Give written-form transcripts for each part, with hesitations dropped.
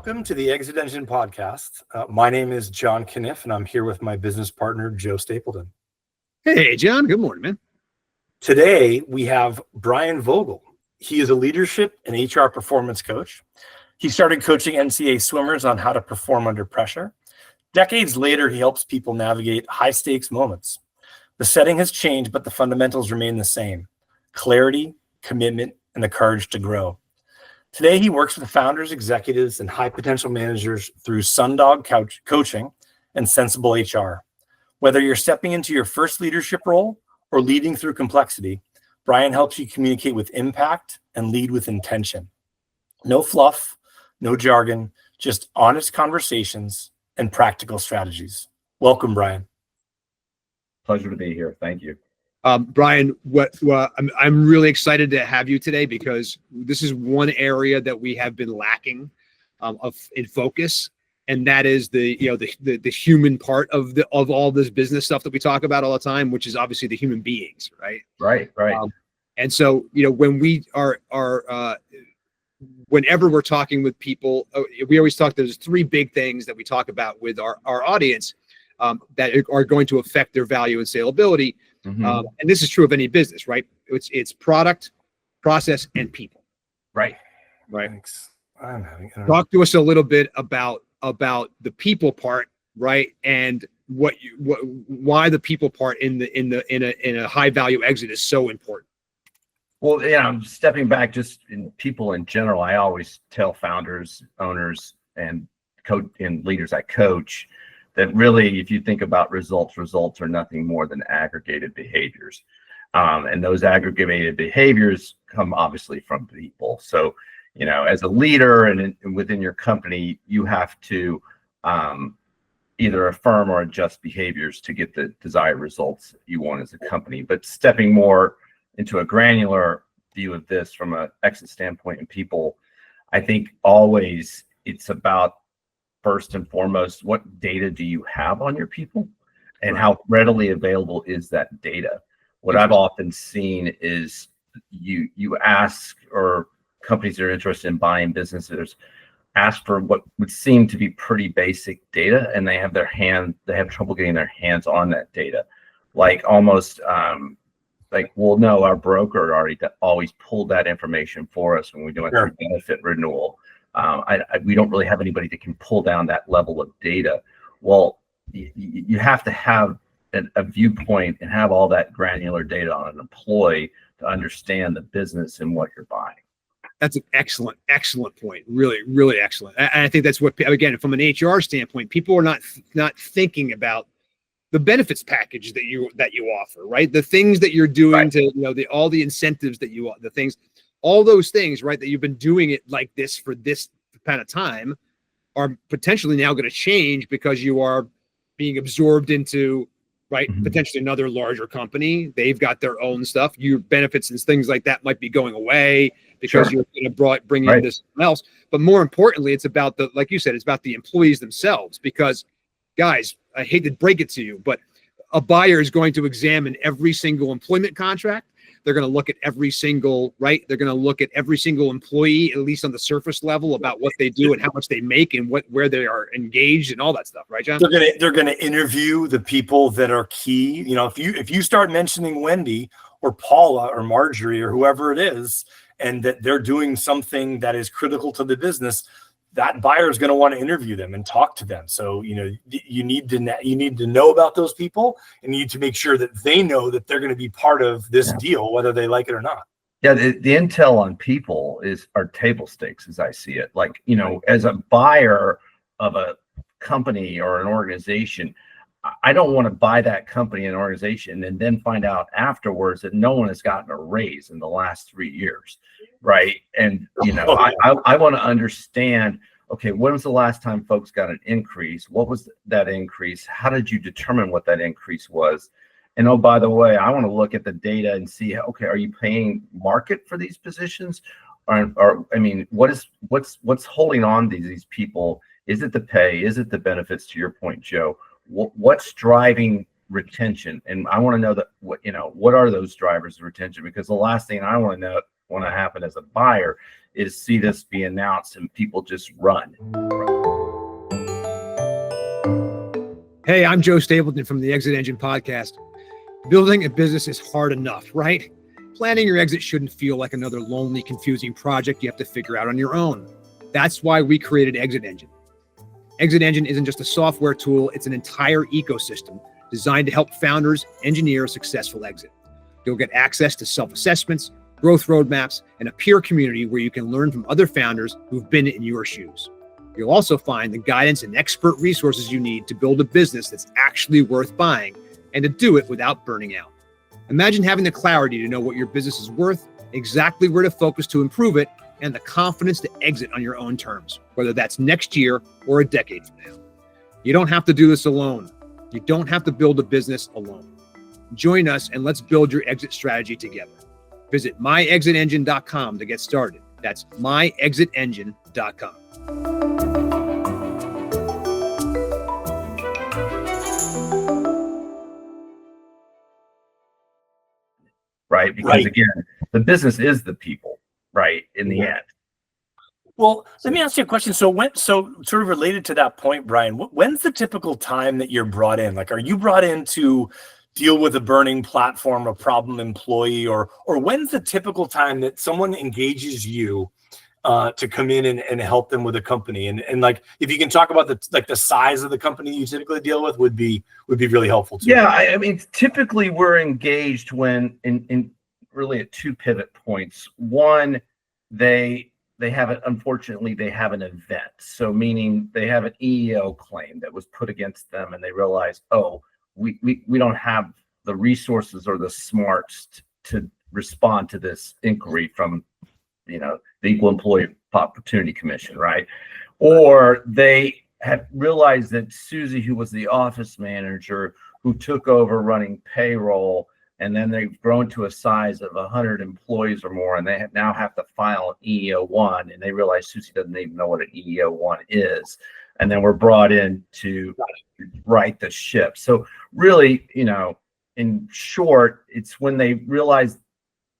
Welcome to the ExitEngine Podcast. My name is John Canniffe, and I'm here with my business partner, Joe Stapleton. Hey, John. Good morning, man. Today, we have Brian Vogel. He is a leadership and HR performance coach. He started coaching NCAA swimmers on how to perform under pressure. Decades later, he helps people navigate high-stakes moments. The setting has changed, but the fundamentals remain the same: clarity, commitment, and the courage to grow. Today, he works with founders, executives, and high-potential managers through Sundog coaching and sensible HR. Whether you're stepping into your first leadership role or leading through complexity, Brian helps you communicate with impact and lead with intention. No fluff, no jargon, just honest conversations and practical strategies. Welcome, Brian. Pleasure to be here. Thank you. Brian, I'm really excited to have you today because this is one area that we have been lacking in focus, and that is the human part of all this business stuff that we talk about all the time, which is obviously the human beings, right? Right. And so, when we are whenever we're talking with people, we always talk. There's three big things that we talk about with our audience that are going to affect their value and saleability. Mm-hmm. And this is true of any business, right? It's product, process, and people. Right. Thanks. Talk to us a little bit about the people part, right? And why the people part in a high value exit is so important. Well, I'm stepping back just in people in general. I always tell founders, owners, and leaders I coach that really, if you think about results are nothing more than aggregated behaviors. And those aggregated behaviors come obviously from people. So, as a leader and within your company, you have to either affirm or adjust behaviors to get the desired results you want as a company. But stepping more into a granular view of this from an exit standpoint in people, I think always it's about, first and foremost, what data do you have on your people and how readily available is that data? What I've often seen is you ask, or companies that are interested in buying businesses ask for what would seem to be pretty basic data, and they have trouble getting their hands on that data. Like almost well, no, our broker already always pulled that information for us when we're doing our benefit renewal. We don't really have anybody that can pull down that level of data. Well, you have to have a viewpoint and have all that granular data on an employee to understand the business and what you're buying. That's an excellent point. Really, really excellent. And I think that's what, again, from an HR standpoint, people are not thinking about the benefits package that you offer, right? The things that you're doing to, all the incentives that all those things, right, that you've been doing it like this for this kind of time are potentially now going to change because you are being absorbed into, right, potentially another larger company. They've got their own stuff. Your benefits and things like that might be going away because you're going to bring in this else. But more importantly, it's about like you said, it's about the employees themselves. Because, guys, I hate to break it to you, but a buyer is going to examine every single employment contract. They're going to look at every single, they're going to look at every single employee, at least on the surface level, about what they do and how much they make and where they are engaged and all that stuff, right, John? They're going to interview the people that are key. If you start mentioning Wendy or Paula or Marjorie or whoever it is, and that they're doing something that is critical to the business, that buyer is going to want to interview them and talk to them. So, you need to know about those people, and you need to make sure that they know that they're going to be part of this deal, whether they like it or not. Yeah. The intel on people are table stakes as I see it. Like, as a buyer of a company or an organization, I don't want to buy that company and organization and then find out afterwards that no one has gotten a raise in the last 3 years. Right. And, I want to understand, okay, when was the last time folks got an increase? What was that increase? How did you determine what that increase was? And, oh, by the way, I want to look at the data and see, okay, are you paying market for these positions? Or I mean, what's holding on to these people? Is it the pay? Is it the benefits, to your point, Joe? What's driving retention? And I want to know what are those drivers of retention? Because the last thing I want to happen as a buyer is see this be announced and people just run. Hey, I'm Joe Stapleton from the ExitEngine Podcast. Building a business is hard enough, right? Planning your exit shouldn't feel like another lonely, confusing project you have to figure out on your own. That's why we created ExitEngine. ExitEngine isn't just a software tool, it's an entire ecosystem designed to help founders engineer a successful exit. You'll get access to self-assessments, growth roadmaps, and a peer community where you can learn from other founders who've been in your shoes. You'll also find the guidance and expert resources you need to build a business that's actually worth buying and to do it without burning out. Imagine having the clarity to know what your business is worth, exactly where to focus to improve it, and the confidence to exit on your own terms, whether that's next year or a decade from now. You don't have to do this alone. You don't have to build a business alone. Join us and let's build your exit strategy together. Visit myexitengine.com to get started. That's myexitengine.com. Right? Because again, the business is the people, right? In the end. Well, let me ask you a question. So sort of related to that point, Brian, when's the typical time that you're brought in? Like, are you brought in to deal with a burning platform, a problem employee, or when's the typical time that someone engages you to come in and help them with a company? And like, if you can talk about the size of the company you typically deal with would be really helpful too. Yeah, I mean, typically we're engaged when in really at two pivot points. One, they have it. Unfortunately, they have an event. So meaning they have an EEO claim that was put against them, and they realize, oh, we don't have the resources or the smarts to respond to this inquiry from, the Equal Employee Opportunity Commission, right? Or they had realized that Susie, who was the office manager, who took over running payroll, and then they've grown to a size of 100 employees or more, and they now have to file an EEO-1, and they realize Susie doesn't even know what an EEO-1 is. And then we're brought in to right the ship. So really, in short, it's when they realize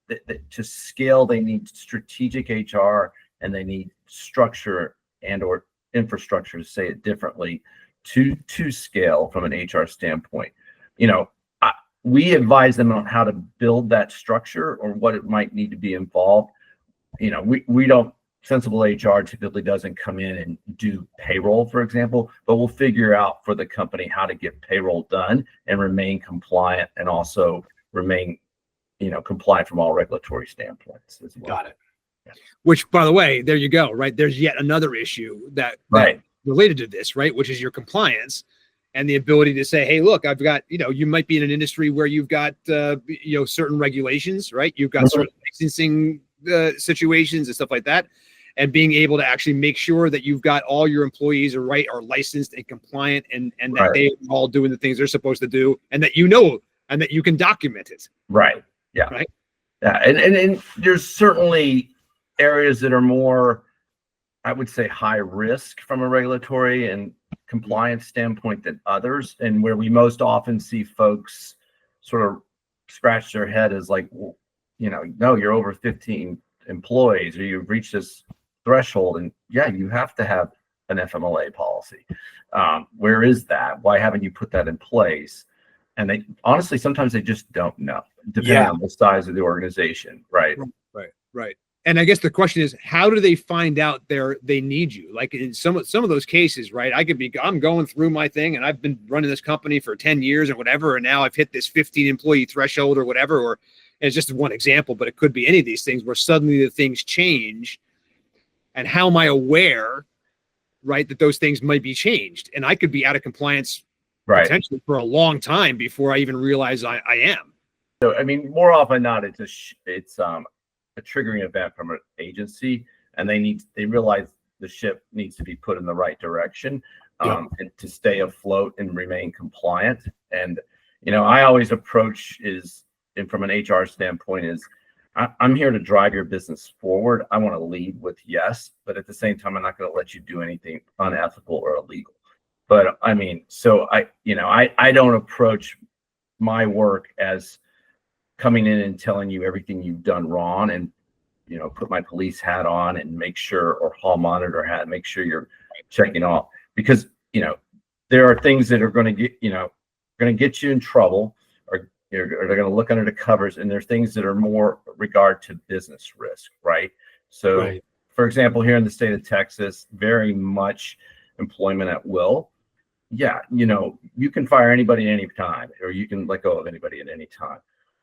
that to scale, they need strategic HR and they need structure and or infrastructure, to say it differently, to scale from an HR standpoint. We advise them on how to build that structure or what it might need to be involved. We don't, Sensible HR typically doesn't come in and do payroll, for example, but we'll figure out for the company how to get payroll done and remain compliant and also remain, compliant from all regulatory standpoints as well. Got it. Yeah. Which, by the way, there you go, right? There's yet another issue that related to this, right? Which is your compliance and the ability to say, hey, look, I've got, you might be in an industry where you've got, certain regulations, right? You've got certain licensing situations and stuff like that. And being able to actually make sure that you've got all your employees are licensed and compliant and that they are all doing the things they're supposed to do and that and that you can document it. Right. Yeah. Right. Yeah. And there's certainly areas that are more, I would say, high risk from a regulatory and compliance standpoint than others. And where we most often see folks sort of scratch their head is like, well, no, you're over 15 employees or you've reached this threshold, and you have to have an FMLA policy. Where is that? Why haven't you put that in place? And they honestly, sometimes they just don't know, depending on the size of the organization. Right. And I guess the question is, how do they find out they need you? Like in some of those cases, right? I'm going through my thing and I've been running this company for 10 years or whatever. And now I've hit this 15 employee threshold or whatever, or it's just one example, but it could be any of these things where suddenly the things change. And how am I aware, right, that those things might be changed? And I could be out of compliance potentially for a long time before I even realize I am. So, I mean, more often than not, it's a triggering event from an agency, and they realize the ship needs to be put in the right direction and to stay afloat and remain compliant. And, I always approach and from an HR standpoint is, I'm here to drive your business forward. I want to lead with yes, but at the same time, I'm not going to let you do anything unethical or illegal. But I mean, so I don't approach my work as coming in and telling you everything you've done wrong and put my police hat on and make sure, or hall monitor hat, make sure you're checking off, because, there are things that are going to get you in trouble, or they're going to look under the covers. And there's things that are more regard to business risk, right? So, Right. For example, here in the state of Texas, very much employment at will. Yeah, you can fire anybody at any time, or you can let go of anybody at any time.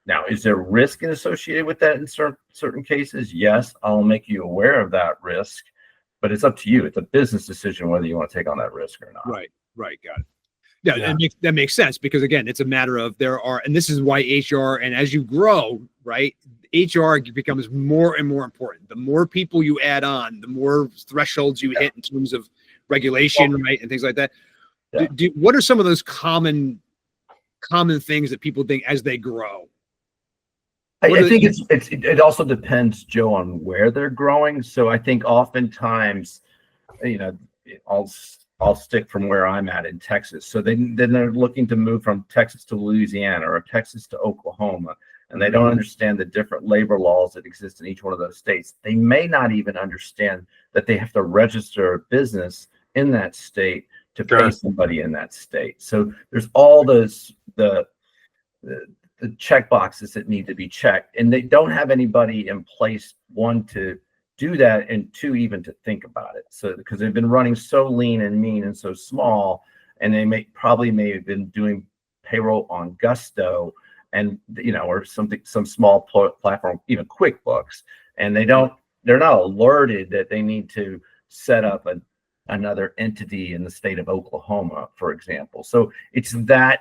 Now, is there risk associated with that in certain cases? Yes, I'll make you aware of that risk, but it's up to you. It's a business decision whether you want to take on that risk or not. Right. Got it. Yeah. That makes sense, because again, it's a matter of and this is why HR, and as you grow, right, HR becomes more and more important. The more people you add on, the more thresholds you hit in terms of regulation, right, and things like that. Yeah. What are some of those common things that people think as they grow? I think it also depends, Joe, on where they're growing. So I think oftentimes, I'll stick from where I'm at in Texas. So then they're looking to move from Texas to Louisiana, or Texas to Oklahoma, and they don't understand the different labor laws that exist in each one of those states. They may not even understand that they have to register a business in that state to pay somebody in that state. So there's all those the check boxes that need to be checked, and they don't have anybody in place, one, to do that, and two, even to think about it. So because they've been running so lean and mean and so small, and they may have been doing payroll on Gusto, and or some small platform, even QuickBooks, and they're not alerted that they need to set up another entity in the state of Oklahoma, for example. So it's that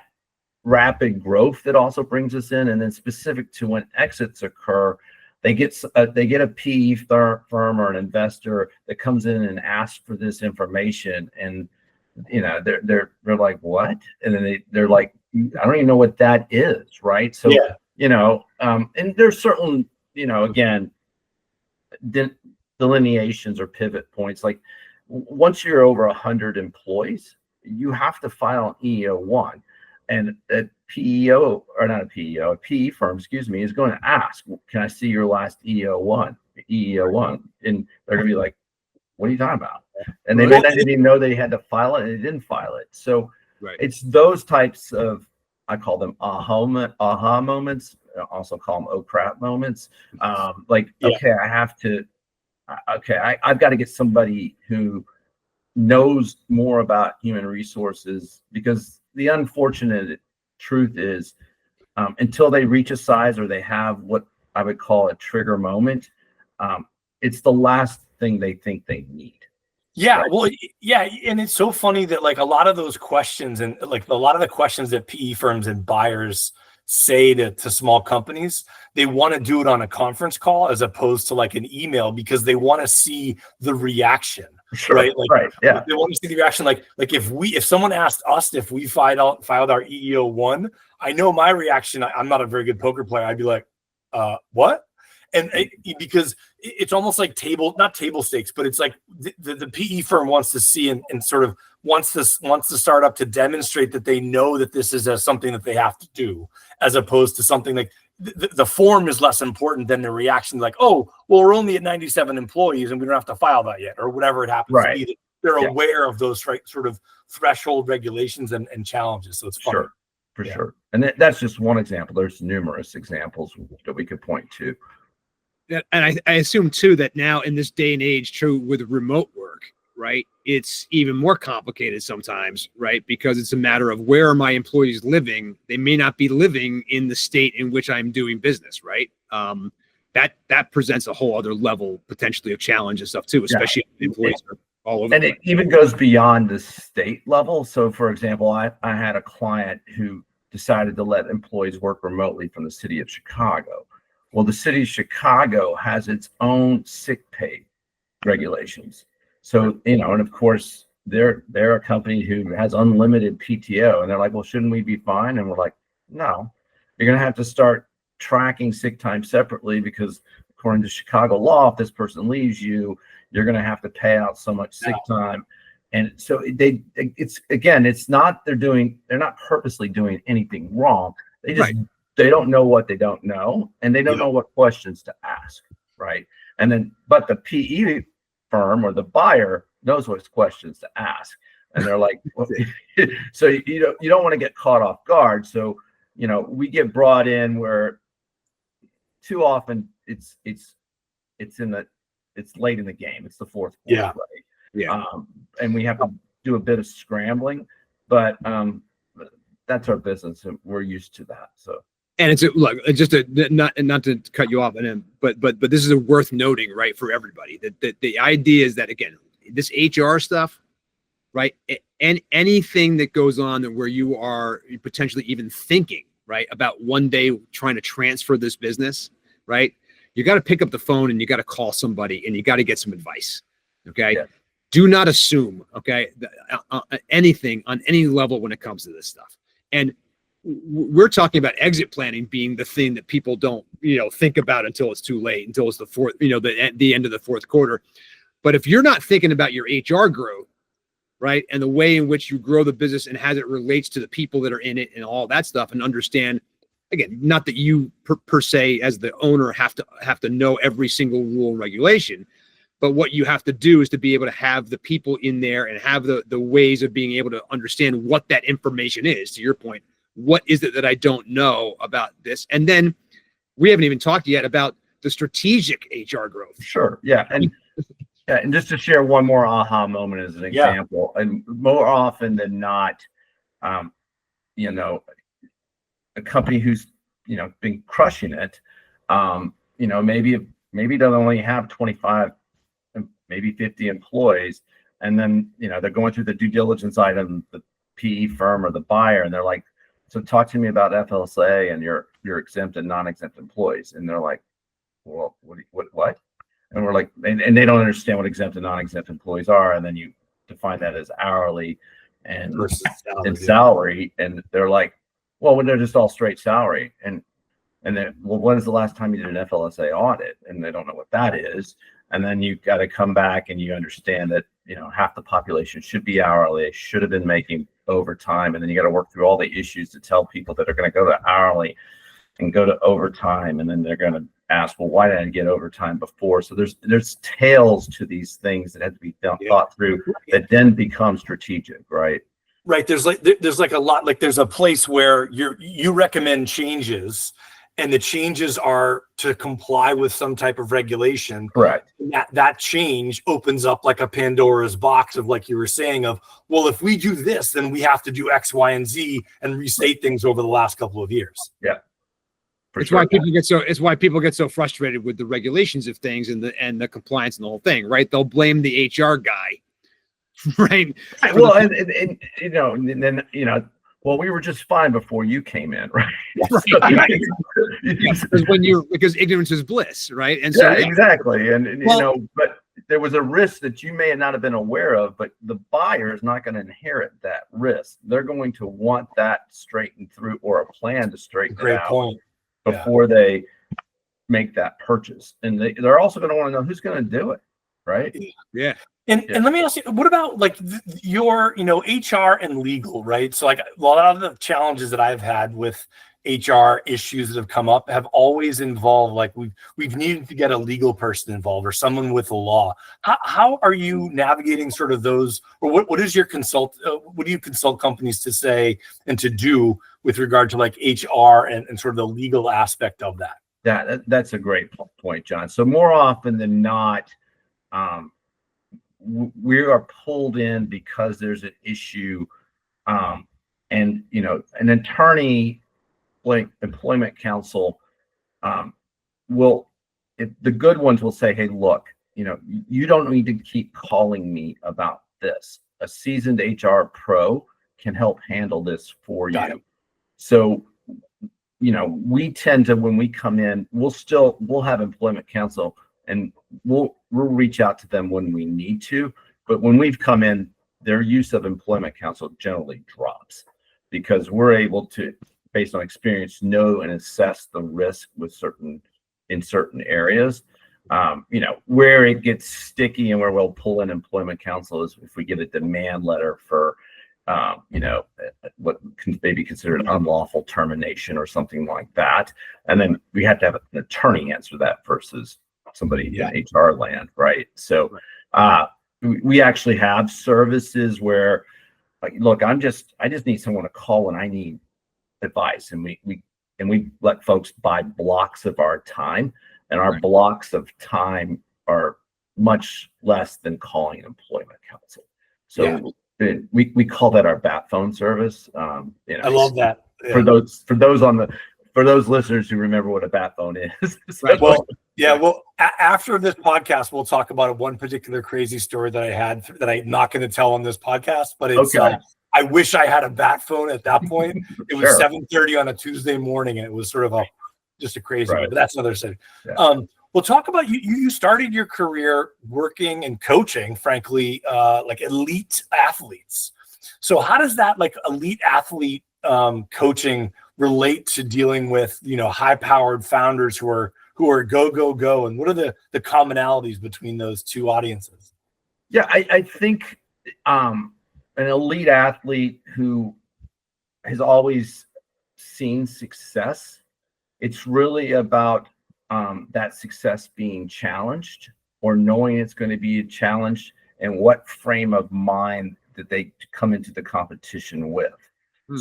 rapid growth that also brings us in. And then specific to when exits occur, they get a PE firm or an investor that comes in and asks for this information, and they're like, what? And then they're like, I don't even know what that is, right? So and there's certain again, delineations or pivot points. Like once you're over 100 employees, you have to file an EEO-1. And a PE firm, is going to ask, can I see your last EEO-1? And they're going to be like, what are you talking about? And they may not even know they had to file it, and they didn't file it. So it's those types of, I call them aha moments. I also call them oh crap moments. I've got to get somebody who knows more about human resources, because the unfortunate truth is, until they reach a size or they have what I would call a trigger moment, it's the last thing they think they need. Yeah, right? well, yeah, and it's so funny that like a lot of those questions, and like a lot of the questions that PE firms and buyers say to small companies, they want to do it on a conference call as opposed to like an email, because they want to see the reaction. Sure. Right. Like, right. Yeah. They want to see the reaction. Like if someone asked us if we filed our EEO-1, I know my reaction. I'm not a very good poker player. I'd be like, what? And because it's almost like not table stakes, but it's like the PE firm wants to see and sort of wants the startup to demonstrate that they know that this is something that they have to do, as opposed to something like the form is less important than the reaction. Like, oh, well, we're only at 97 employees and we don't have to file that yet, or whatever it happens to be. They're aware of those sort of threshold regulations and challenges. So it's fun. Sure, for sure. And that's just one example. There's numerous examples that we could point to. And I assume too that now in this day and age, true with remote work, right, it's even more complicated sometimes, right? Because it's a matter of where are my employees living? They may not be living in the state in which I'm doing business, right? That presents a whole other level potentially of challenge and stuff too, especially if employees are all over. And it even goes beyond the state level. So, for example, I had a client who decided to let employees work remotely from the city of Chicago. Well, the city of Chicago has its own sick pay regulations. So, and of course, they're a company who has unlimited PTO, and they're like, well, shouldn't we be fine? And we're like, no, you're going to have to start tracking sick time separately, because according to Chicago law, if this person leaves you, you're going to have to pay out so much sick time. And so it's not, they're not purposely doing anything wrong. They just, they don't know what they don't know, and they don't know what questions to ask. right? And then, but the PE firm or the buyer knows what questions to ask. And they're like, well, so you don't want to get caught off guard. So, we get brought in where too often it's late in the game. It's the fourth quarter, Yeah. right? Yeah. And we have to do a bit of scrambling, but that's our business, and we're used to that. So. And not to cut you off, but this is worth noting, right, for everybody, that the idea is that, again, this HR stuff, right, and anything that goes on where you are potentially even thinking, right, about one day trying to transfer this business, right, you got to pick up the phone and you got to call somebody and you got to get some advice. Okay. Yeah. Do not assume, okay, anything on any level when it comes to this stuff. And we're talking about exit planning being the thing that people don't, think about until it's too late, until it's the fourth, the end of the fourth quarter. But if you're not thinking about your HR growth, right, and the way in which you grow the business and how it relates to the people that are in it and all that stuff, and understand, again, not that you per se as the owner have to know every single rule and regulation, but what you have to do is to be able to have the people in there and have the ways of being able to understand what that information is. To your point, what is it that I don't know about this? And then we haven't even talked yet about the strategic HR growth. Sure. Yeah. And just to share one more aha moment as an example, and more often than not, a company who's, been crushing it, maybe they'll only have 25, maybe 50 employees. And then, they're going through the due diligence item, the PE firm or the buyer, and they're like, so talk to me about FLSA and your exempt and non-exempt employees. And they're like, well, what? And we're like, and they don't understand what exempt and non-exempt employees are. And then you define that as hourly and salary. And they're like, well, when they're just all straight salary. And then, well, when is the last time you did an FLSA audit? And they don't know what that is. And then you've got to come back and you understand that, half the population should be hourly, should have been making overtime. And then you got to work through all the issues to tell people that are going to go to hourly and go to overtime. And then they're going to ask, well, why didn't I get overtime before? So there's tails to these things that have to be thought through that then become strategic, right? Right. There's like a lot, like there's a place where you recommend changes, and the changes are to comply with some type of regulation. Correct. That change opens up like a Pandora's box of, like you were saying, of, well, if we do this, then we have to do X, Y, and Z and restate things over the last couple of years. Yeah. It's why people get so frustrated with the regulations of things and the compliance and the whole thing, right? They'll blame the HR guy, right? Well, and then well, we were just fine before you came in, right? Because ignorance is bliss, right? And so exactly. And but there was a risk that you may not have been aware of, but the buyer is not going to inherit that risk. They're going to want that straightened through, or a plan to straighten it out. Point. Before they make that purchase. And they're also going to want to know who's going to do it, right? Yeah. And let me ask you, what about like your, HR and legal, right? So like a lot of the challenges that I've had with HR issues that have come up have always involved, like we've needed to get a legal person involved or someone with the law. How are you navigating sort of those, or what do you consult companies to say and to do with regard to like HR and sort of the legal aspect of that? That's a great point, John. So more often than not, we are pulled in because there's an issue, and an attorney, like employment counsel, the good ones will say, hey, look, you don't need to keep calling me about this. A seasoned HR pro can help handle this for you. So, we tend to, when we come in, we'll have employment counsel, and we'll reach out to them when we need to. But when we've come in, their use of employment counsel generally drops, because we're able to, based on experience, know and assess the risk in certain areas. Where it gets sticky and where we'll pull in employment counsel is if we get a demand letter for, what can maybe considered unlawful termination or something like that. And then we have to have an attorney answer that versus somebody in HR land, right? So we actually have services where, like, look, I just need someone to call when I need advice, and we let folks buy blocks of our time, and our blocks of time are much less than calling an employment counsel. So we call that our bat phone service. I love that. For those listeners who remember what a bat phone is. Well, after this podcast, we'll talk about one particular crazy story that I had that I'm not going to tell on this podcast, but it's I wish I had a bat phone at that point. It was 7:30 on a Tuesday morning, and it was sort of just a crazy one, but that's another thing. We'll talk about you started your career working and coaching, frankly, like elite athletes. So how does that like elite athlete coaching relate to dealing with, high powered founders who are go, and what are the commonalities between those two audiences? Yeah, I think an elite athlete who has always seen success, it's really about that success being challenged, or knowing it's going to be challenged, and what frame of mind that they come into the competition with.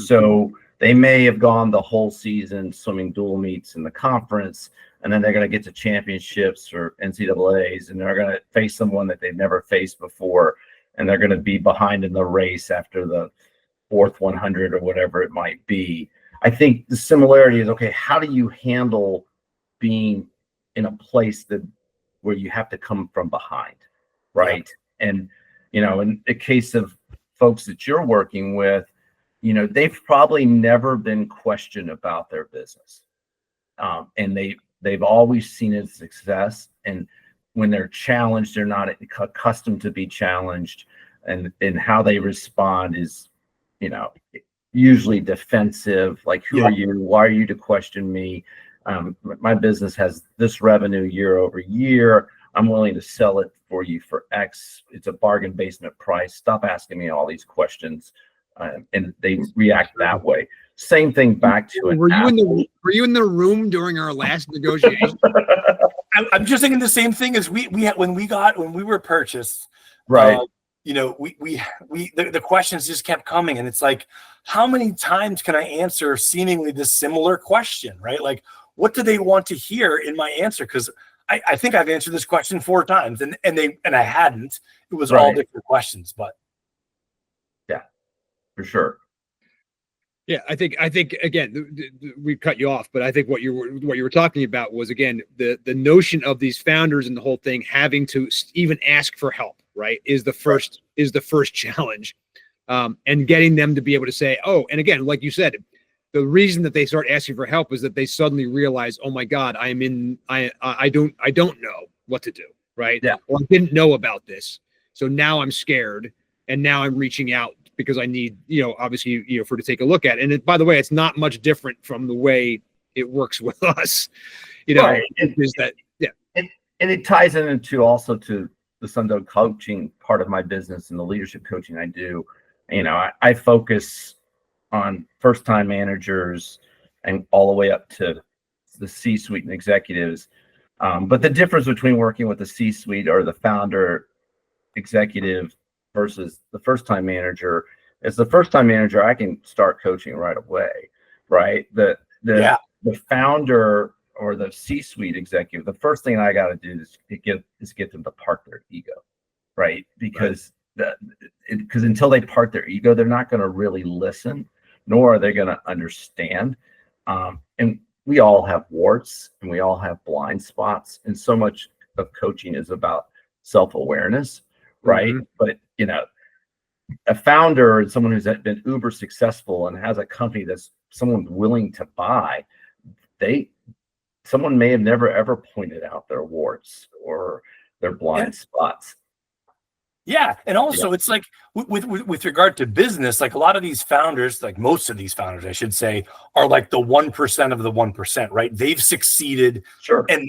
So they may have gone the whole season swimming dual meets in the conference, and then they're going to get to championships or NCAAs, and they're going to face someone that they've never faced before, and they're going to be behind in the race after the fourth 100 or whatever it might be. I think the similarity is, okay, how do you handle being in a place where you have to come from behind, right? And, in the case of folks that you're working with, they've probably never been questioned about their business. And they've always seen its success. And when they're challenged, they're not accustomed to be challenged. And how they respond is, usually defensive, like, who are you? Why are you to question me? My business has this revenue year over year. I'm willing to sell it for you for X. It's a bargain basement price. Stop asking me all these questions. And they react that way. Same thing back to it. Were you in the room during our last negotiation? I'm just thinking the same thing as we when we were purchased. Right. The questions just kept coming, and it's like, how many times can I answer seemingly this similar question, right? Like, what do they want to hear in my answer? Because I think I've answered this question 4 times, and I hadn't. It was all different questions, but yeah, for sure. Yeah, I think again, we cut you off, but I think what you were talking about was, again, the notion of these founders and the whole thing having to even ask for help, right, is the first challenge, and getting them to be able to say, oh, and again, like you said, the reason that they start asking for help is that they suddenly realize, oh my God, I don't know what to do, right? Yeah. Or I didn't know about this, so now I'm scared, and now I'm reaching out because I need, obviously, for to take a look at it. And by the way, it's not much different from the way it works with us, Right. Is that, and it ties into also to the Sundog coaching part of my business and the leadership coaching I do. I focus on first-time managers and all the way up to the C-suite and executives. But the difference between working with the C-suite or the founder executive versus the first-time manager is, the first-time manager, I can start coaching right away, right? The founder or the C-suite executive, the first thing I got to do is get them to park their ego, right? Because until they park their ego, they're not going to really listen, nor are they going to understand. And we all have warts and we all have blind spots, and so much of coaching is about self-awareness, right? Mm-hmm. But a founder and someone who's been uber successful and has a company that's someone's willing to buy, someone may have never ever pointed out their warts or their blind spots. Yeah, and also it's like with regard to business, like a lot of these founders, like most of these founders, I should say, are like the 1% of the 1%, right? They've succeeded, sure, and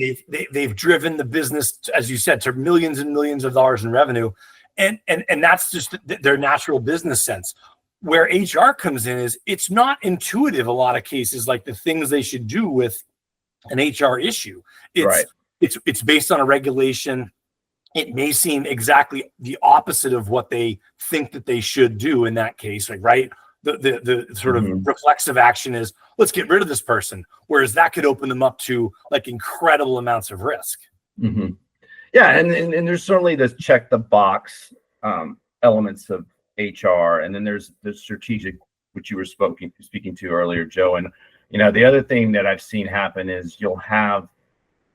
they've driven the business, as you said, to millions and millions of dollars in revenue, and that's just their natural business sense. Where HR comes in is it's not intuitive a lot of cases, like the things they should do with an HR issue. It's it's based on a regulation. It may seem exactly the opposite of what they think that they should do in that case, like, right? The sort of reflexive action is, let's get rid of this person, whereas that could open them up to like incredible amounts of risk. Yeah, and there's certainly this check the box elements of HR, and then there's the strategic, which you were speaking to earlier, Joe. And the other thing that I've seen happen is you'll have,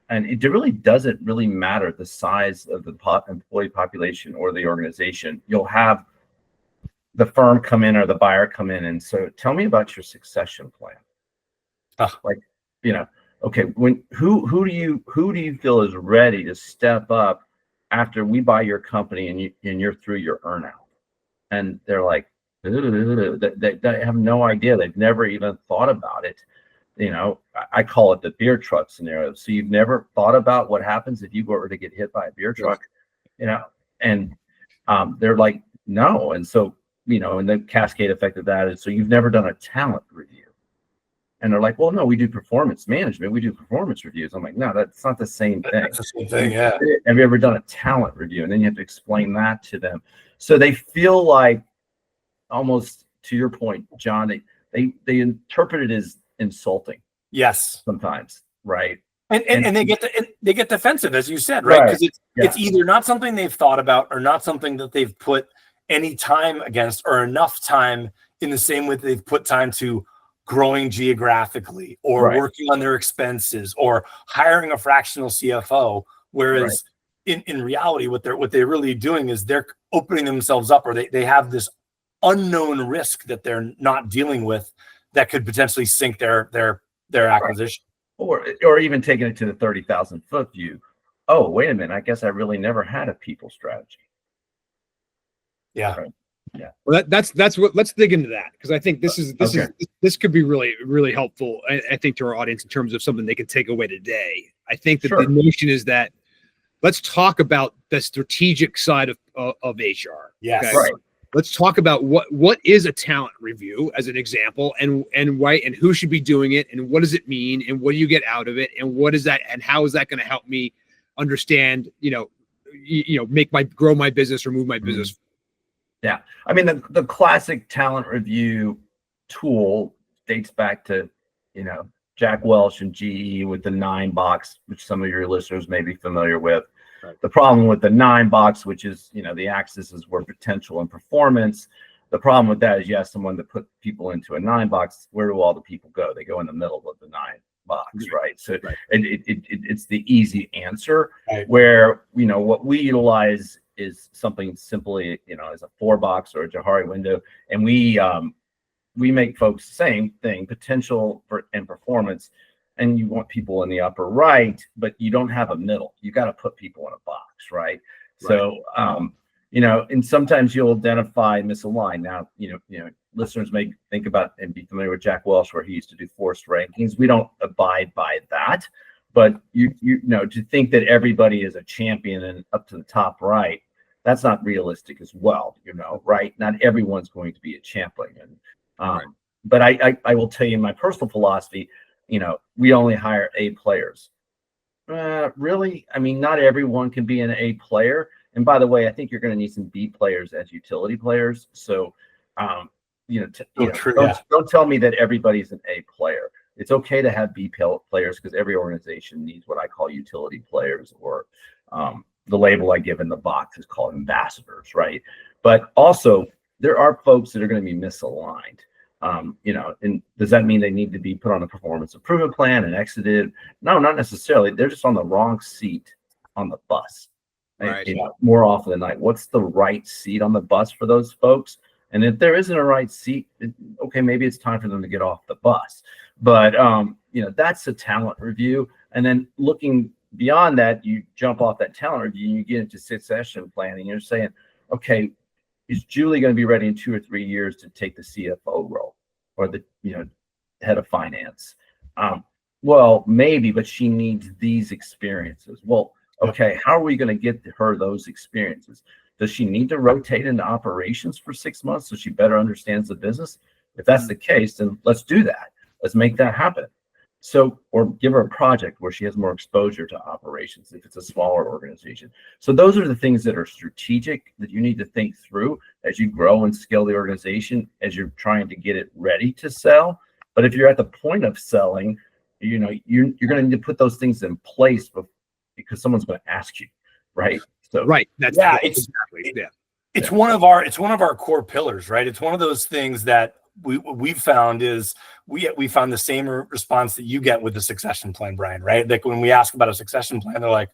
and it really doesn't really matter the size of the employee population or the organization. You'll have the firm come in or the buyer come in, and so tell me about your succession plan. Like, okay, who do you feel is ready to step up after we buy your company and you're through your earnout? And they're like, they have no idea. They've never even thought about it. I call it the beer truck scenario. So you've never thought about what happens if you were to get hit by a beer truck, and they're like, no. And so, and the cascade effect of that is, so you've never done a talent review. And they're like, well, no, we do performance management. We do performance reviews. I'm like, no, that's not the same thing. That's the same thing, yeah. Have you ever done a talent review? And then you have to explain that to them. So they feel like, almost to your point, John, they interpret it as insulting. Yes. Sometimes, right? And they get defensive, as you said, right? Because it's either not something they've thought about or not something that they've put any time against, or enough time, in the same way they've put time to growing geographically, or working on their expenses, or hiring a fractional CFO. Whereas in reality, what they're really doing is they're opening themselves up, or they have this unknown risk that they're not dealing with that could potentially sink their acquisition. Or even taking it to the 30,000 foot view. Oh, wait a minute. I guess I really never had a people strategy. Yeah. Right. Yeah. Well, that's what. Let's dig into that, because I think this could be really, really helpful. I think, to our audience, in terms of something they can take away today. I think that the notion is that let's talk about the strategic side of HR. Yes. Okay? Right. Let's talk about what is a talent review, as an example, and why, and who should be doing it, and what does it mean, and what do you get out of it, and what is that, and how is that going to help me understand, grow my business or move my business. Yeah. I mean, the classic talent review tool dates back to, Jack Welch and GE with the 9 box, which some of your listeners may be familiar with. Right. The problem with the 9 box, which is, the axis is where potential and performance. The problem with that is, you have someone to put people into a 9 box. Where do all the people go? They go in the middle of the 9 box, right? So it's the easy answer, where, what we utilize is something simply, as a 4 box or a Johari window. And we make folks the same thing, potential and performance. And you want people in the upper right, but you don't have a middle. You got to put people in a box, right? So, and sometimes you'll identify misaligned. Now, listeners may think about and be familiar with Jack Welch, where he used to do forced rankings. We don't abide by that, but you to think that everybody is a champion and up to the top right, that's not realistic as well, right? Not everyone's going to be a champion. But I will tell you my personal philosophy, we only hire A players. Really? I mean, not everyone can be an A player. And by the way, I think you're going to need some B players as utility players. So, don't tell me that everybody's an A player. It's okay to have B players, because every organization needs what I call utility players, or the label I give in the box is called ambassadors, right? But also, there are folks that are going to be misaligned. And does that mean they need to be put on a performance improvement plan and exited? No, not necessarily. They're just on the wrong seat on the bus. Right. More often than not, what's the right seat on the bus for those folks? And if there isn't a right seat, okay, maybe it's time for them to get off the bus. But that's a talent review. And then looking beyond that, you jump off that talent review and you get into succession planning. You're saying, okay, is Julie going to be ready in 2 or 3 years to take the CFO role, or the head of finance? Well, maybe, but she needs these experiences. Well, okay, how are we going to get her those experiences? Does she need to rotate into operations for 6 months so she better understands the business? If that's the case, then let's do that. Let's make that happen. So, or give her a project where she has more exposure to operations if it's a smaller organization. So those are the things that are strategic that you need to think through as you grow and scale the organization, as you're trying to get it ready to sell. But if you're at the point of selling, you're going to need to put those things in place because someone's going to ask you, right? So right. That's exactly. It's one of our core pillars, right? It's one of those things that we've found is we found the same response that you get with the succession plan, Brian, right? Like when we ask about a succession plan, they're like,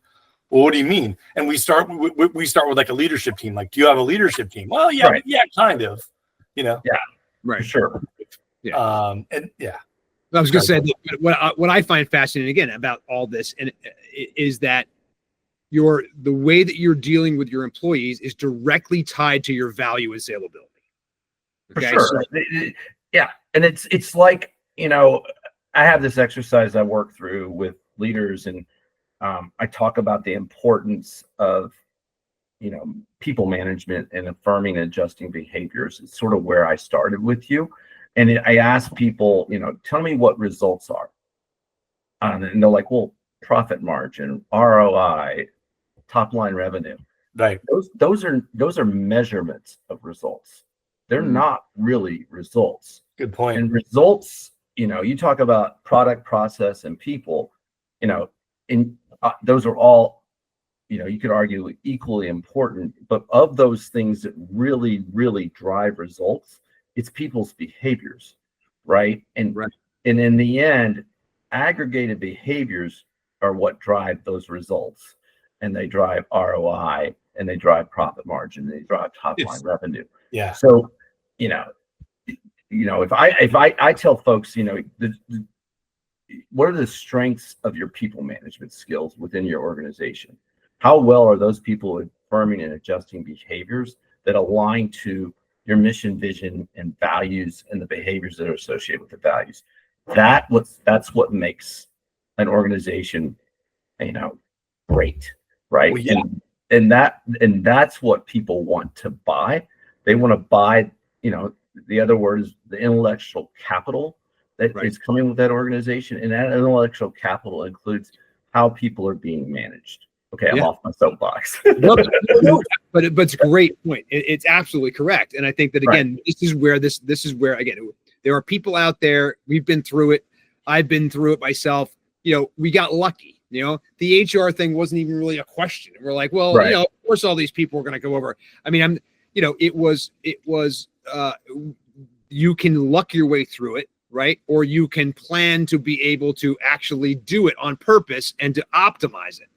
well, what do you mean? And we start with like a leadership team. Like, do you have a leadership team? Well, yeah, right. Yeah, kind of, Yeah, right. Sure. Yeah. And yeah. I was going to say that what I find fascinating again about all this is that the way that you're dealing with your employees is directly tied to your value and salability. Okay? For sure. Yeah. And it's like, I have this exercise I work through with leaders, and I talk about the importance of, people management and affirming and adjusting behaviors. It's sort of where I started with you. And I ask people, tell me what results are. And they're like, well, profit margin, ROI, top line revenue. Right. Those are measurements of results. They're not really results. Good point. And results, you talk about product, process, and people, those are all, you could argue equally important, but of those things that really, really drive results, it's people's behaviors, right? And in the end, aggregated behaviors are what drive those results, and they drive ROI, and they drive profit margin, and they drive top line revenue. Yeah. So, if I tell folks, what are the strengths of your people management skills within your organization? How well are those people affirming and adjusting behaviors that align to your mission, vision, and values, and the behaviors that are associated with the values? That's what makes an organization, great, right? Well, yeah. And that's what people want to buy. They want to buy, the other word is the intellectual capital that is coming with that organization, and that intellectual capital includes how people are being managed. Okay, I'm off my soapbox. No, but it's a great point. It's absolutely correct, and I think that again, this is where again, there are people out there. We've been through it. I've been through it myself. We got lucky. The HR thing wasn't even really a question. We're like, well, of course, all these people are going to go over. I mean, it was. You can luck your way through it, right? Or you can plan to be able to actually do it on purpose and to optimize it.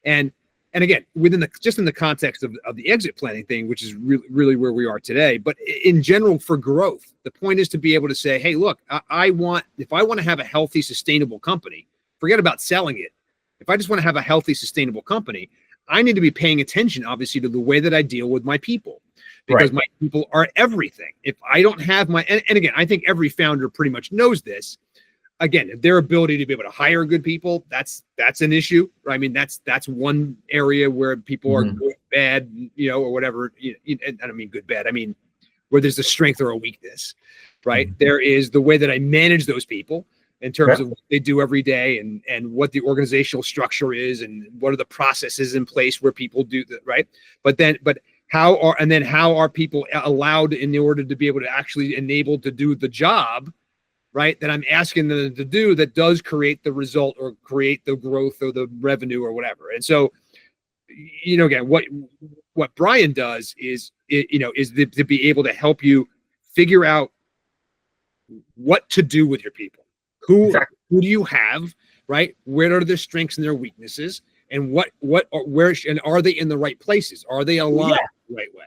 And again, in the context of the exit planning thing, which is really where we are today, but in general for growth, the point is to be able to say, hey, look, if I want to have a healthy, sustainable company, forget about selling it. If I just want to have a healthy, sustainable company, I need to be paying attention, obviously, to the way that I deal with my people, because my people are everything. If I don't have and again, I think every founder pretty much knows this. Again, their ability to be able to hire good people, that's an issue. Right? I mean, that's one area where people are good, bad, or whatever. I don't mean good, bad. I mean, where there's a strength or a weakness, right? There is the way that I manage those people in terms of what they do every day, and what the organizational structure is, and what are the processes in place where people do that, right? But how are people allowed in order to be able to actually enabled to do the job, right, that I'm asking them to do, that does create the result or create the growth or the revenue or whatever. And so, again, what Brian does is to be able to help you figure out what to do with your people. Who do you have, right? Where are their strengths and their weaknesses, and and are they in the right places? Are they aligned the right way?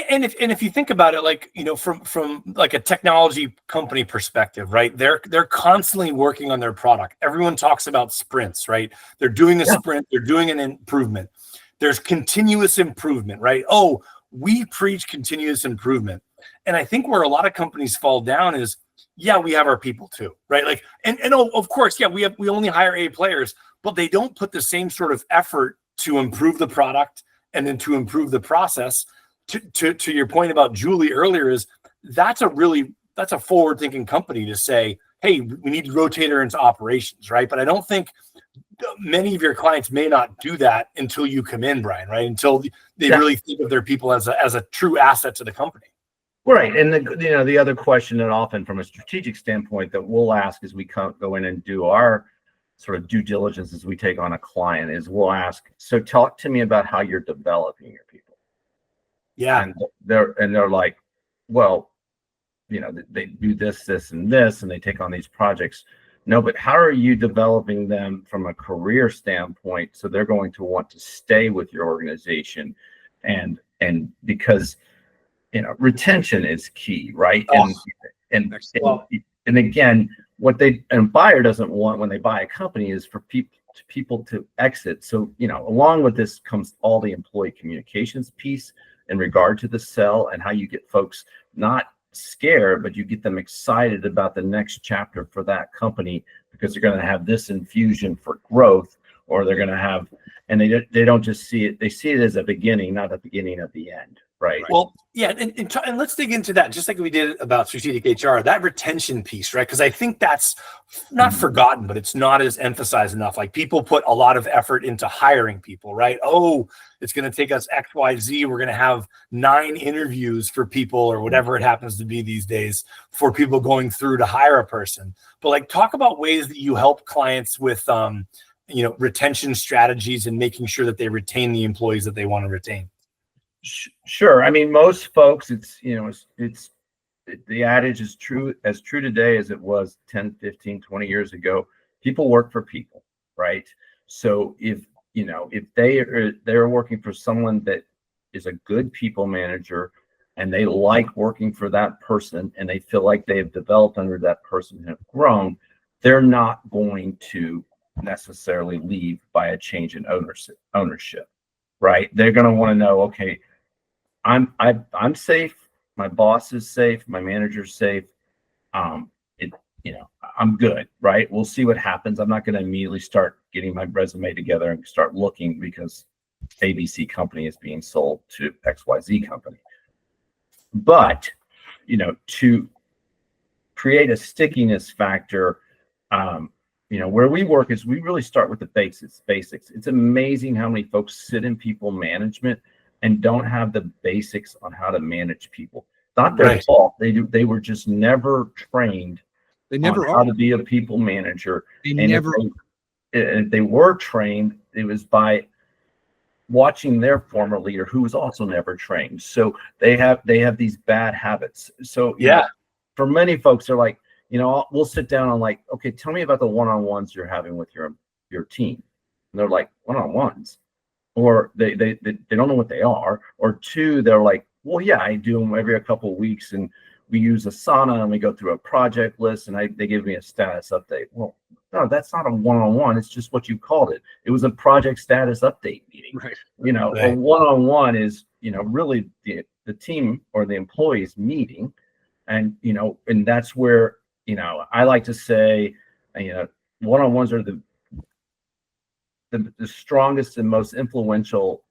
And if you think about it, like, from like a technology company perspective, right? They're constantly working on their product. Everyone talks about sprints, right? They're doing a sprint, they're doing an improvement. There's continuous improvement, right? Oh, we preach continuous improvement. And I think where a lot of companies fall down is, we have our people too, right? Like, and of course, we only hire A players, but they don't put the same sort of effort to improve the product and then to improve the process. To your point about Julie earlier, is that's a forward-thinking company to say, hey, we need to rotate her into operations, right? But I don't think many of your clients may not do that until you come in, Brian, right? Until they really think of their people as a true asset to the company. Right. And the other question that often from a strategic standpoint that we'll ask as we go in and do our sort of due diligence as we take on a client is we'll ask, so talk to me about how you're developing your people. Yeah. And they're like, well, they do this, and this, and they take on these projects. No, but how are you developing them from a career standpoint? So they're going to want to stay with your organization and because retention is key, right? And again, what a buyer doesn't want when they buy a company is for people to exit. So, along with this comes all the employee communications piece in regard to the sell and how you get folks not scared, but you get them excited about the next chapter for that company because they're going to have this infusion for growth, or they're going to have, and they don't just see it, they see it as a beginning, not a beginning of the end. Right. Well, yeah, and let's dig into that, just like we did about strategic HR, that retention piece, right? Because I think that's not forgotten, but it's not as emphasized enough. Like people put a lot of effort into hiring people, right? Oh, it's going to take us X, Y, Z. We're going to have 9 interviews for people or whatever it happens to be these days for people going through to hire a person. But like, talk about ways that you help clients with, retention strategies and making sure that they retain the employees that they want to retain. Sure. I mean, most folks, it's the adage is true today as it was 10, 15, 20 years ago. People work for people, right? So if they're working for someone that is a good people manager and they like working for that person and they feel like they have developed under that person and have grown, they're not going to necessarily leave by a change in ownership, right? They're going to want to know, okay, I'm safe. My boss is safe. My manager's safe. I'm good, right? We'll see what happens. I'm not going to immediately start getting my resume together and start looking because ABC company is being sold to XYZ company. But, to create a stickiness factor, where we work is we really start with the basics. It's amazing how many folks sit in people management and don't have the basics on how to manage people. Not their fault. They were just never trained. They never on how to be a people manager. If they were trained, it was by watching their former leader who was also never trained. So they have these bad habits. So for many folks, they're like, we'll sit down and like, okay, tell me about the one-on-ones you're having with your team. And they're like, one-on-ones. Or they don't know what they are, or 2, they're like, well, yeah, I do them every couple of weeks, and we use Asana, and we go through a project list, and they give me a status update. Well, no, that's not a one-on-one. It's just what you called it. It was a project status update meeting. Right. A one-on-one is really the team or the employees meeting, and and that's where I like to say, one-on-ones are the strongest and most influential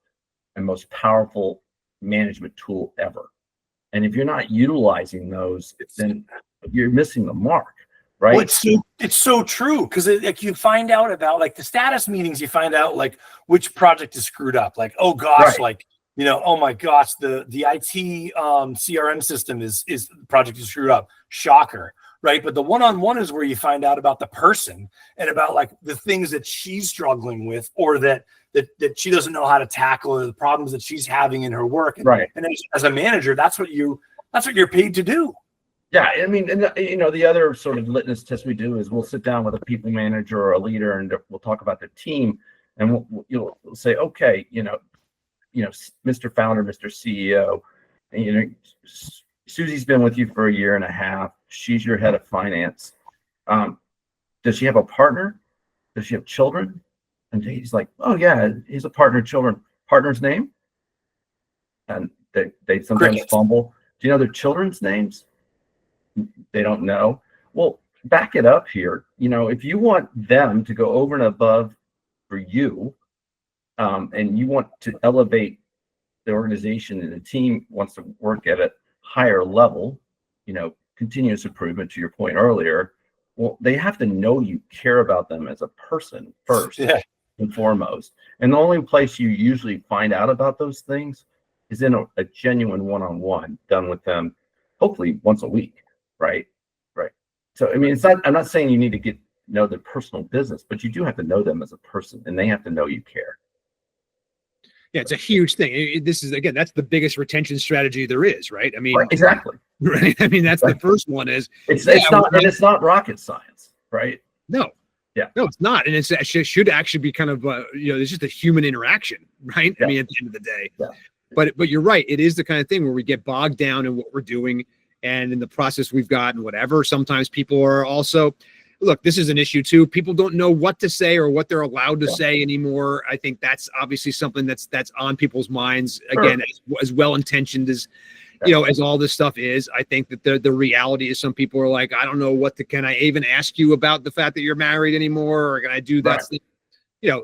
and most powerful management tool ever. And if you're not utilizing those, then you're missing the mark, right? Well, it's so true, because like you find out about like the status meetings, you find out like which project is screwed up. Like, oh gosh, like oh my gosh, the IT CRM system is project is screwed up. Shocker. Right. But the one-on-one is where you find out about the person and about like the things that she's struggling with, or that she doesn't know how to tackle, or the problems that she's having in her work. And, and as a manager, that's what you're paid to do. Yeah. I mean, and the other sort of litmus test we do is we'll sit down with a people manager or a leader and we'll talk about their team, and we'll say, okay, Mr. Founder, Mr. CEO, and, Susie's been with you for a year and a half. She's your head of finance. Does she have a partner? Does she have children? And he's like, oh yeah, he's a partner, children. Partner's name? And they sometimes fumble. Do you know their children's names? They don't know. Well, back it up here. If you want them to go over and above for you, and you want to elevate the organization, and the team wants to work at a higher level, continuous improvement to your point earlier, Well, they have to know you care about them as a person first and foremost. And the only place you usually find out about those things is in a genuine one-on-one done with them, hopefully once a week, right? Right. So, I mean, I'm not saying you need to know their personal business, but you do have to know them as a person, and they have to know you care. Yeah, it's a huge thing. This is, again, that's the biggest retention strategy there is, right? I mean, right, exactly. Right. I mean, that's the first one is it's not rocket science, right? No. Yeah. No, it's not. And it should actually be kind of, it's just a human interaction, right? Yeah. I mean, at the end of the day. Yeah. But you're right. It is the kind of thing where we get bogged down in what we're doing and in the process we've got and whatever. Sometimes people are also, look, this is an issue too. People don't know what to say or what they're allowed to say anymore. I think that's obviously something that's on people's minds. Again, as well-intentioned as, as all this stuff is. I think that the reality is some people are like, I don't know can I even ask you about the fact that you're married anymore? Or can I do that? Right.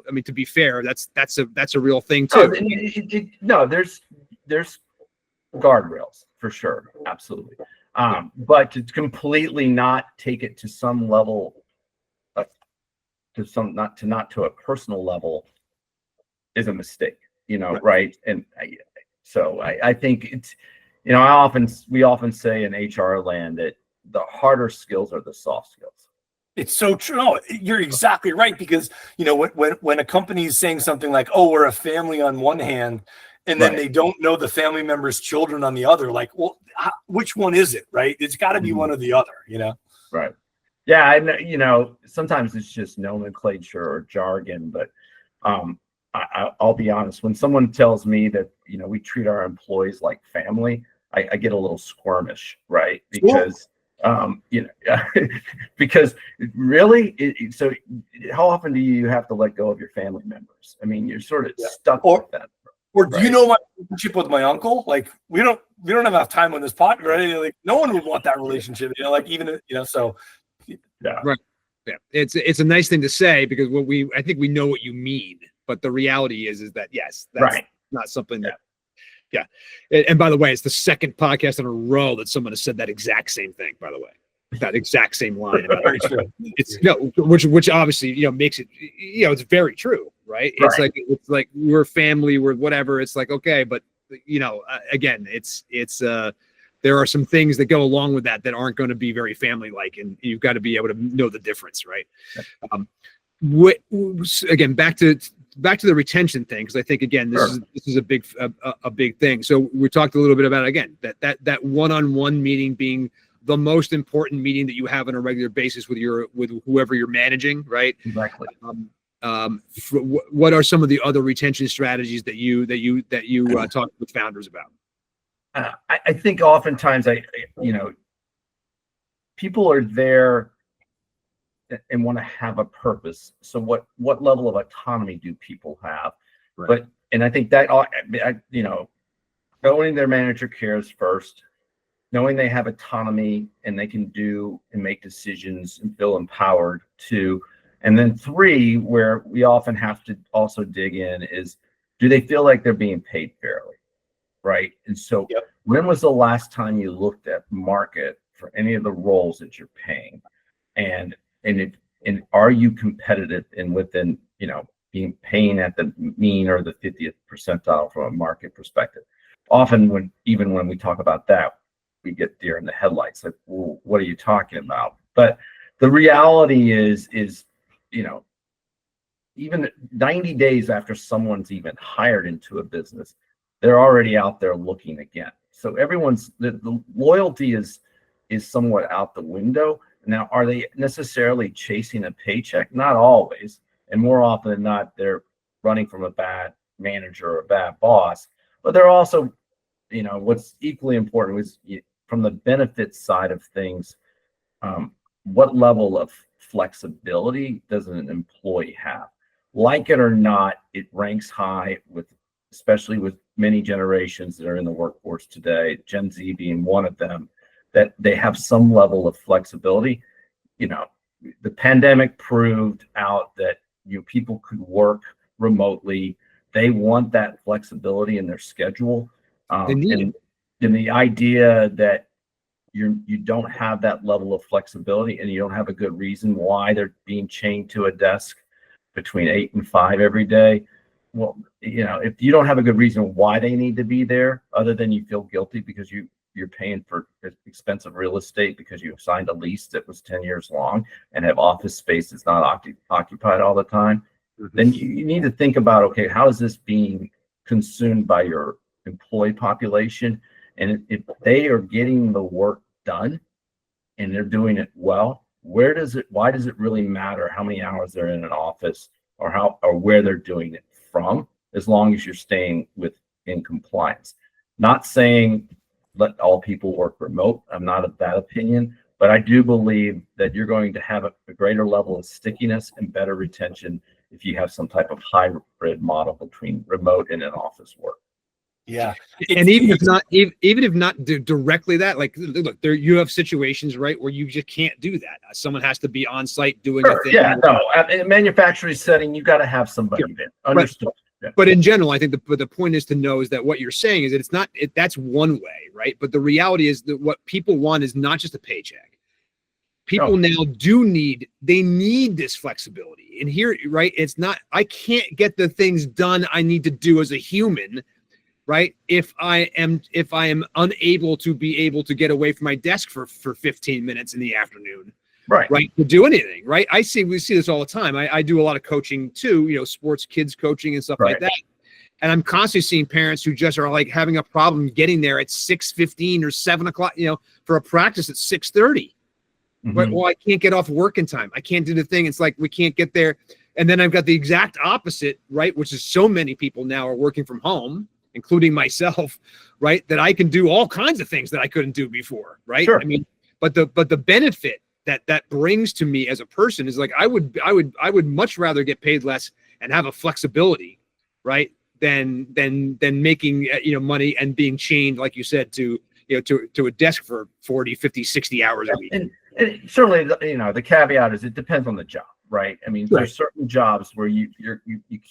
I mean, to be fair, that's a real thing too. There's guardrails for sure. Absolutely. But to completely not take it to some level, not to a personal level, is a mistake. Right? And I think it's, we often say in HR land that the harder skills are the soft skills. It's so true. No, you're exactly right, because when a company is saying something like, "Oh, we're a family" on one hand, and then they don't know the family members' children on the other, like, well, which one is it, right? It's got to be one or the other, Right. Yeah, and sometimes it's just nomenclature or jargon, but I'll be honest. When someone tells me that we treat our employees like family, I get a little squirmish, right? Because because really, so how often do you have to let go of your family members? I mean, you're sort of stuck with them. Or do you know my relationship with my uncle? Like, we don't have enough time on this podcast, right? Like, no one would want that relationship, like, even so. Yeah. Right. Yeah. It's a nice thing to say, because I think we know what you mean, but the reality is that yes, that's not something that. Yeah. And by the way, it's the second podcast in a row that someone has said that exact same thing, by the way. That exact same line. It's which obviously, makes it, it's very true, right? It's like we're family, we're whatever. It's like, okay, but again, it's there are some things that go along with that aren't going to be very family-like, and you've got to be able to know the difference, right? Again, back to the retention thing, because I think, again, this is a big thing. So we talked a little bit about, again, that one-on-one meeting being the most important meeting that you have on a regular basis with whoever you're managing, right? Exactly. What are some of the other retention strategies that you talk with founders about? I think oftentimes people are there and want to have a purpose. So what level of autonomy do people have? Right. And I think that knowing their manager cares first, knowing they have autonomy and they can do and make decisions and feel empowered to. And then 3, where we often have to also dig in, is, do they feel like they're being paid fairly? Right. And so when was the last time you looked at market for any of the roles that you're paying? And are you competitive and within, being paying at the mean or the 50th percentile from a market perspective? Often when we talk about that, we get deer in the headlights. Like, well, what are you talking about? But the reality is, even 90 days after someone's even hired into a business, they're already out there looking again. So the loyalty is somewhat out the window. Now, are they necessarily chasing a paycheck? Not always. And more often than not, they're running from a bad manager or a bad boss. But they're also, what's equally important is, from the benefits side of things, what level of flexibility does an employee have? Like it or not, it ranks high especially with many generations that are in the workforce today, Gen Z being one of them, that they have some level of flexibility. The pandemic proved out that people could work remotely. They want that flexibility in their schedule. And the idea that you don't have that level of flexibility, and you don't have a good reason why they're being chained to a desk between 8 and 5 every day. Well, if you don't have a good reason why they need to be there, other than you feel guilty because you're paying for expensive real estate because you signed a lease that was 10 years long and have office space that's not occupied all the time, then you need to think about, okay, how is this being consumed by your employee population? And if they are getting the work done and they're doing it well, why does it really matter how many hours they're in an office or where they're doing it from, as long as you're staying in compliance? Not saying let all people work remote. I'm not of that opinion, but I do believe that you're going to have a greater level of stickiness and better retention if you have some type of hybrid model between remote and in-office work. Yeah. And even if not directly that, like, look, you have situations, right, where you just can't do that. Someone has to be on site doing a thing. Yeah, no, in a manufacturing setting, you got to have somebody there. Understood. But in general, I think the point is to know is that what you're saying is that that's one way, right? But the reality is that what people want is not just a paycheck. People now need this flexibility. And here, right, it's not, I can't get the things done I need to do as a human, right? If I am unable to get away from my desk for 15 minutes in the afternoon, right, to do anything, right? We see this all the time. I do a lot of coaching too, sports kids coaching and stuff like that. And I'm constantly seeing parents who just are like having a problem getting there at 6:15 or 7 o'clock, for a practice at 6:30. But well, I can't get off work in time. I can't do the thing. It's like we can't get there. And then I've got the exact opposite, right? Which is so many people now are working from home, including myself, right? That I can do all kinds of things that I couldn't do before, right? Sure. I mean, but the benefit that brings to me as a person is like I would much rather get paid less and have a flexibility, right? Than making money and being chained, like you said, to a desk for 40, 50, 60 hours a week. And certainly, the caveat is it depends on the job, right? I mean, there's certain jobs where you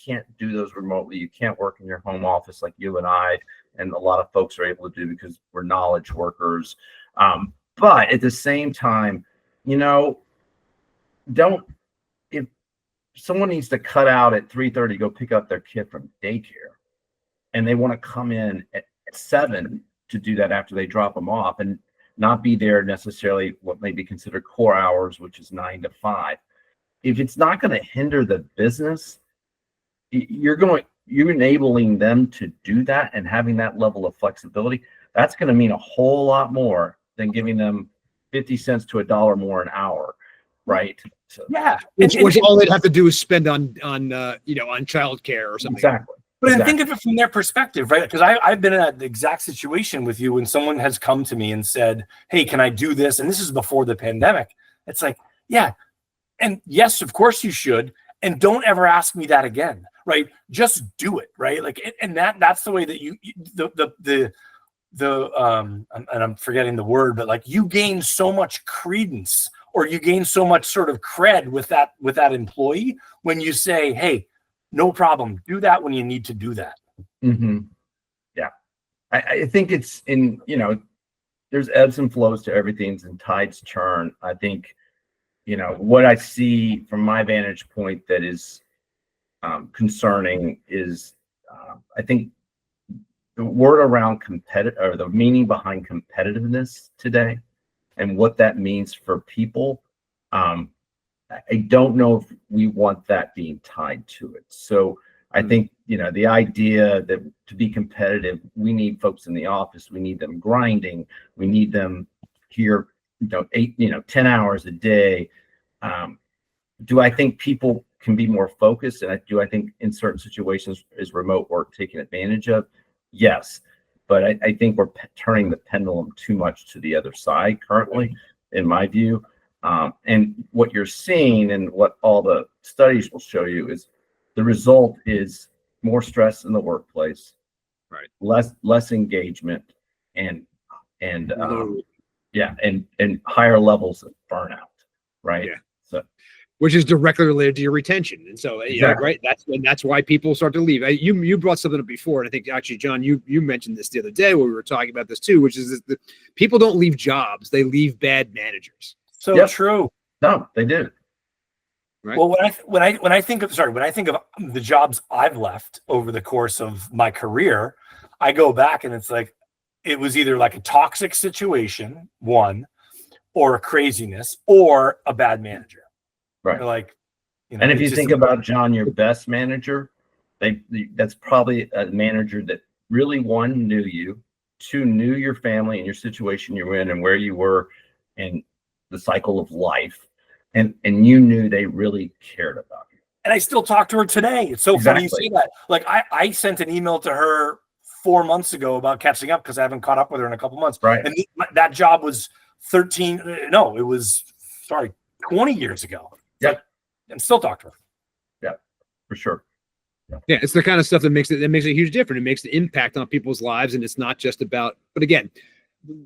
can't do those remotely. You can't work in your home office like you and I and a lot of folks are able to do because we're knowledge workers. But at the same time, if someone needs to cut out at 3:30, go pick up their kid from daycare, and they want to come in at 7 to do that after they drop them off and not be there necessarily what may be considered core hours, which is 9 to 5. If it's not going to hinder the business, you're enabling them to do that and having that level of flexibility. That's going to mean a whole lot more than giving them 50 cents to $1 more an hour, right? So, yeah, which all they'd have to do is spend on childcare or something. Exactly. But think of it from their perspective, right? Because I've been in that exact situation with you when someone has come to me and said, "Hey, can I do this?" And this is before the pandemic. It's like, yeah, and yes, of course you should, and don't ever ask me that again, right? Just do it, right? Like, and that's the way that and I'm forgetting the word, but like you gain so much credence or you gain so much sort of cred with that employee when you say, "Hey, no problem. Do that when you need to do that." Mm-hmm. Yeah. I think it's there's ebbs and flows to everything and tides turn. I think, what I see from my vantage point that is concerning is I think the word around the meaning behind competitiveness today and what that means for people. I don't know if we want that being tied to it. So I think, the idea that to be competitive, we need folks in the office, we need them grinding, we need them here, 10 hours a day. Do I think people can be more focused? And do I think in certain situations is remote work taken advantage of? Yes. But I think we're turning the pendulum too much to the other side currently, in my view. And what you're seeing and what all the studies will show you is the result is more stress in the workplace, right? Less engagement and higher levels of burnout, right? Yeah. So which is directly related to your retention. And so, right, that's why people start to leave. You brought something up before, and I think actually, John, you mentioned this the other day when we were talking about this too, which is that people don't leave jobs; they leave bad managers. So true. No, they do. Right. Well, when I think of the jobs I've left over the course of my career, I go back and it's like it was either like a toxic situation, one, or a craziness, or a bad manager. Right. Like, and if you think about, John, your best manager, that's probably a manager that really, one, knew you, two, knew your family and your situation you're in and where you were in the cycle of life. And you knew they really cared about you. And I still talk to her today. It's so funny you say that. Like I sent an email to her 4 months ago about catching up because I haven't caught up with her in a couple months. Right. And that job was 20 years ago. Yep. And still talk to her. Yeah, for sure. Yeah, it's the kind of stuff that makes it a huge difference. It makes the impact on people's lives, and it's not just about. But again,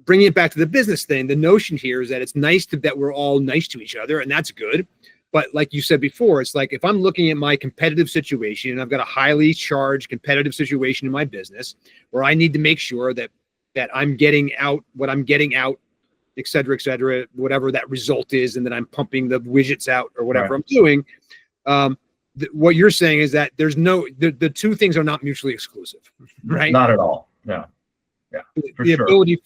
bringing it back to the business thing, the notion here is that it's nice that we're all nice to each other, and that's good. But like you said before, it's like if I'm looking at my competitive situation and I've got a highly charged competitive situation in my business where I need to make sure that I'm getting out what I'm getting out, et cetera, whatever that result is, and that I'm pumping the widgets out or whatever I'm doing. What you're saying is that there's the two things are not mutually exclusive, right? Not at all. No. Yeah. The ability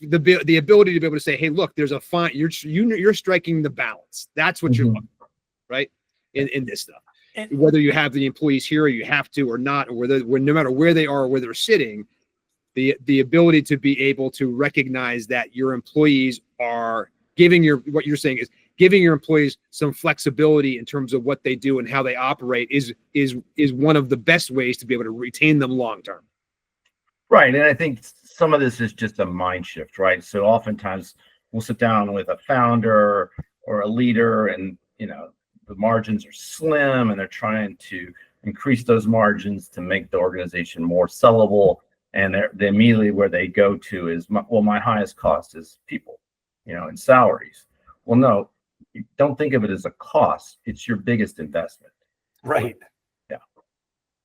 to be able to say, hey, look, there's a fine. You're striking the balance. That's what you're looking for, right? In this stuff, and whether you have the employees here or you have to or not, or no matter where they are or where they're sitting, the ability to be able to recognize that your employees are what you're saying is giving your employees some flexibility in terms of what they do and how they operate is one of the best ways to be able to retain them long term. Right. And I think some of this is just a mind shift, right? So oftentimes we'll sit down with a founder or a leader and, the margins are slim and they're trying to increase those margins to make the organization more sellable. And they immediately where they go to is, my highest cost is people, and salaries. Well, no, don't think of it as a cost. It's your biggest investment. Right.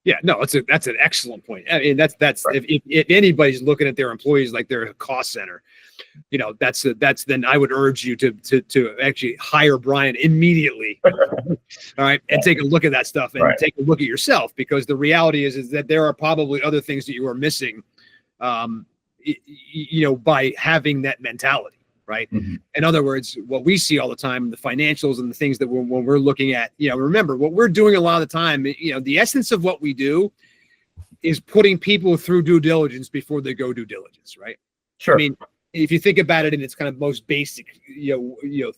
Yeah, no, that's an excellent point. I mean, that's right. If anybody's looking at their employees like they're a cost center, that's then I would urge you to actually hire Brian immediately. All right, and take a look at that stuff and take a look at yourself, because the reality is that there are probably other things that you are missing, by having that mentality. Right. Mm-hmm. In other words, what we see all the time, the financials and the things that when we're looking at, remember what we're doing a lot of the time, the essence of what we do is putting people through due diligence before they go due diligence. Right. Sure. I mean, if you think about it in its kind of most basic,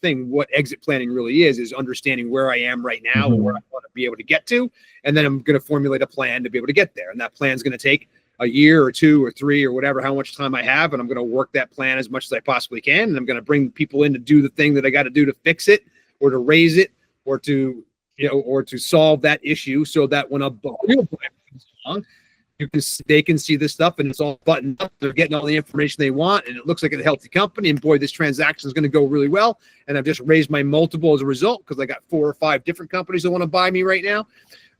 thing, what exit planning really is understanding where I am right now and where I want to be able to get to. And then I'm going to formulate a plan to be able to get there. And that plan is going to take a year or 2 or 3 or whatever, how much time I have. And I'm going to work that plan as much as I possibly can. And I'm going to bring people in to do the thing that I got to do to fix it or to raise it or to, or to solve that issue so that when a real plan comes along, they can see this stuff and it's all buttoned up. They're getting all the information they want. And it looks like a healthy company. And boy, this transaction is going to go really well. And I've just raised my multiple as a result because I got 4 or 5 different companies that want to buy me right now.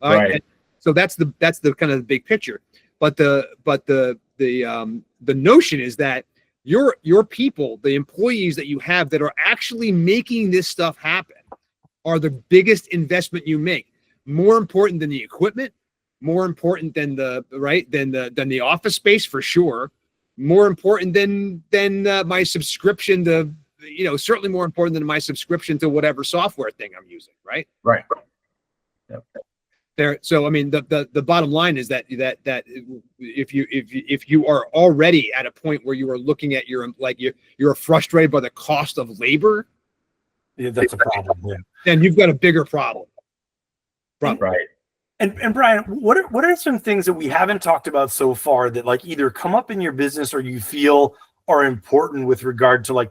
Right. And so that's the kind of the big picture. But the notion is that your people, the employees that you have that are actually making this stuff happen, are the biggest investment you make. More important than the equipment, more important than the office space for sure. More important than my subscription to, certainly more important than my subscription to whatever software thing I'm using. Right. Right. Yep. So I mean, the bottom line is that if you are already at a point where you are looking at you're frustrated by the cost of labor, that's a problem. Yeah. Then you've got a bigger problem. Right. And Brian, what are some things that we haven't talked about so far that either come up in your business or you feel are important with regard to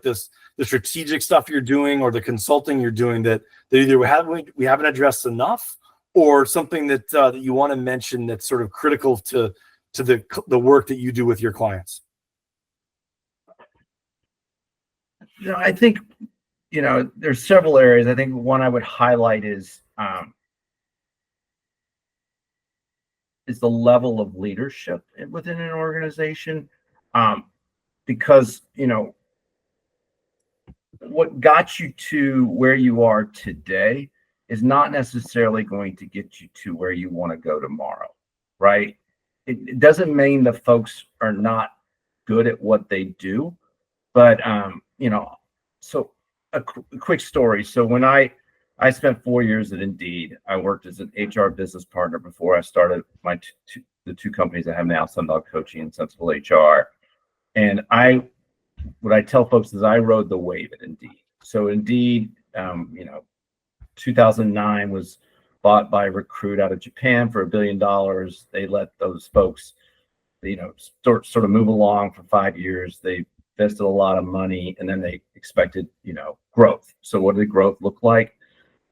the strategic stuff you're doing or the consulting you're doing that either we haven't addressed enough, or something that you want to mention that's sort of critical to the work that you do with your clients? I think there's several areas. I think one I would highlight is the level of leadership within an organization, because what got you to where you are today is not necessarily going to get you to where you want to go tomorrow, right? It doesn't mean the folks are not good at what they do, but so a quick story. So when I spent 4 years at Indeed, I worked as an HR business partner before I started the two companies I have now, Sundog Coaching and Sensible HR. And what I tell folks is I rode the wave at Indeed. So Indeed, 2009 was bought by a Recruit out of Japan for $1 billion. They let those folks, sort of move along for 5 years. They invested a lot of money, and then they expected, growth. So what did growth look like?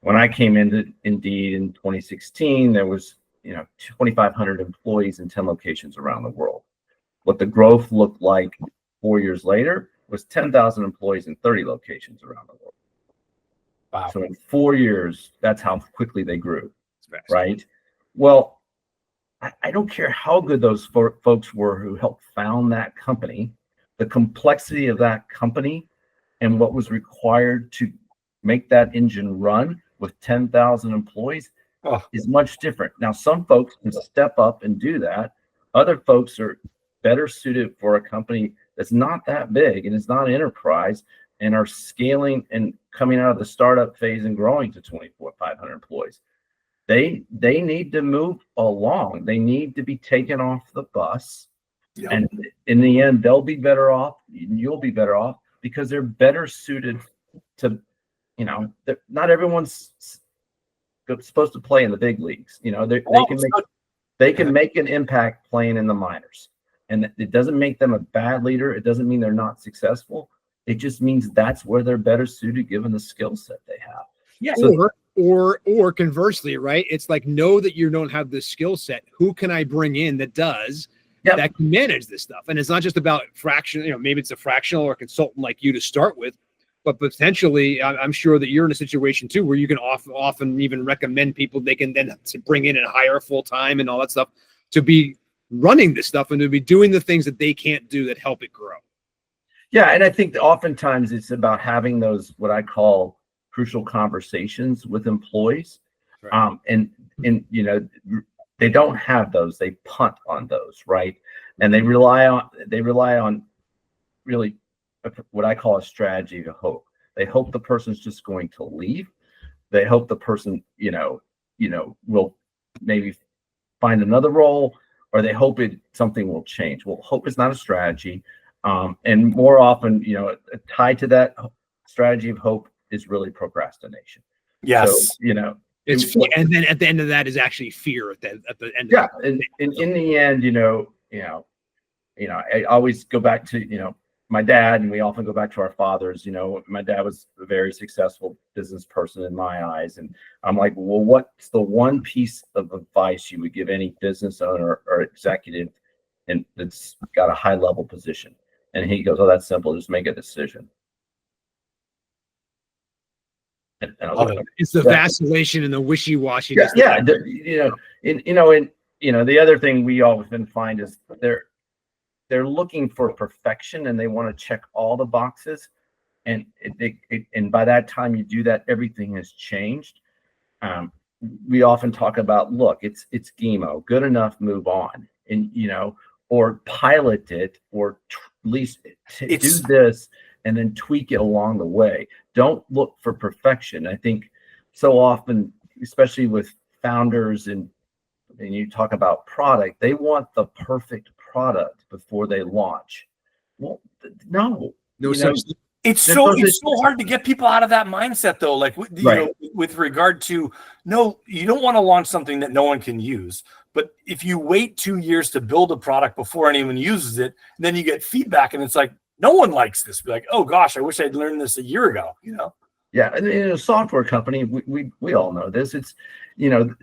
When I came into Indeed in 2016, there was, 2,500 employees in 10 locations around the world. What the growth looked like 4 years later was 10,000 employees in 30 locations around the world. Wow. So in 4 years, that's how quickly they grew, right? Well, I don't care how good those folks were who helped found that company, the complexity of that company and what was required to make that engine run with 10,000 employees is much different. Now, some folks can step up and do that. Other folks are better suited for a company that's not that big and is not an enterprise and are scaling and coming out of the startup phase and growing to 500 employees. They need to move along. They need to be taken off the bus. Yep. And in the end, they'll be better off. You'll be better off because they're better suited to, not everyone's supposed to play in the big leagues. They can make an impact playing in the minors. And it doesn't make them a bad leader. It doesn't mean they're not successful. It just means that's where they're better suited given the skill set they have. Yeah. So, or conversely, right? It's like, know that you don't have the skill set. Who can I bring in that does, that can manage this stuff? And it's not just about fraction, maybe it's a fractional or a consultant like you to start with, but potentially I'm sure that you're in a situation too, where you can often even recommend people they can then bring in and hire full time and all that stuff to be running this stuff and to be doing the things that they can't do that help it grow. Yeah. And I think that oftentimes it's about having those, what I call crucial conversations with employees. Right. And they don't have those, they punt on those. Right. And they rely on really what I call a strategy of hope. They hope the person's just going to leave. They hope the person, will maybe find another role, or they hope something will change. Well, hope is not a strategy. And more often, tied to that strategy of hope is really procrastination. Yes. So, it's and then at the end of that is actually fear at the end. Yeah. And in the end, I always go back to, my dad, and we often go back to our fathers. My dad was a very successful business person in my eyes. And I'm like, well, what's the one piece of advice you would give any business owner or executive and that's got a high level position? And he goes, oh, that's simple. Just make a decision. And I was like, it's the vacillation and the wishy-washy. Yeah. The other thing we often find is they're looking for perfection and they want to check all the boxes. And and by that time you do that, everything has changed. We often talk about, look, it's GEMO, good enough, move on. And, or pilot it, or at least do this and then tweak it along the way. Don't look for perfection. I think so often, especially with founders and you talk about product, they want the perfect product before they launch. Well, no. It's so hard to get people out of that mindset, though. Like, with regard to, no, you don't want to launch something that no one can use. But if you wait 2 years to build a product before anyone uses it, then you get feedback, and it's like, no one likes this. Be like, oh gosh, I wish I'd learned this a year ago. Yeah, and in a software company, we all know this. It's,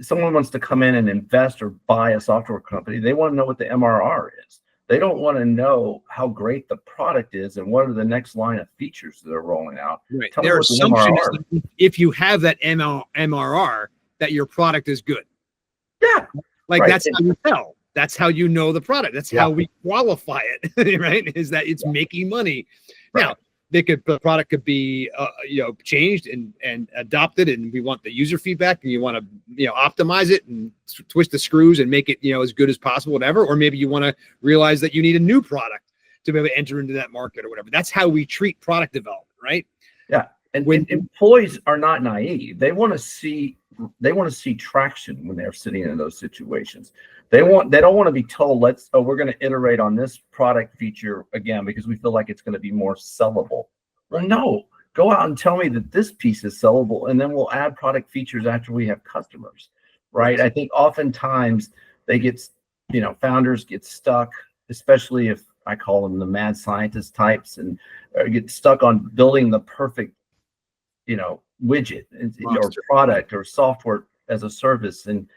someone wants to come in and invest or buy a software company. They want to know what the MRR is. They don't want to know how great the product is and what are the next line of features that are rolling out. Right. Tell them Their what the assumption is MRR. that if you have that MRR, that your product is good. Yeah. Like Right. that's how you tell. That's how you know the product. That's how we qualify it, right? Is that it's making money. Right. Now, the product could be changed and adopted, and we want the user feedback, and you want to optimize it and twist the screws and make it as good as possible, whatever. Or maybe you want to realize that you need a new product to be able to enter into that market or whatever. That's how we treat product development, right? Yeah. And when employees are not naive, they want to see traction when they're sitting in those situations. They don't want to be told, we're going to iterate on this product feature again because we feel like it's going to be more sellable. Well, no, go out and tell me that this piece is sellable, and then we'll add product features after we have customers, right? I think oftentimes founders get stuck, especially if I call them the mad scientist types, and get stuck on building the perfect widget or product or software as a service. And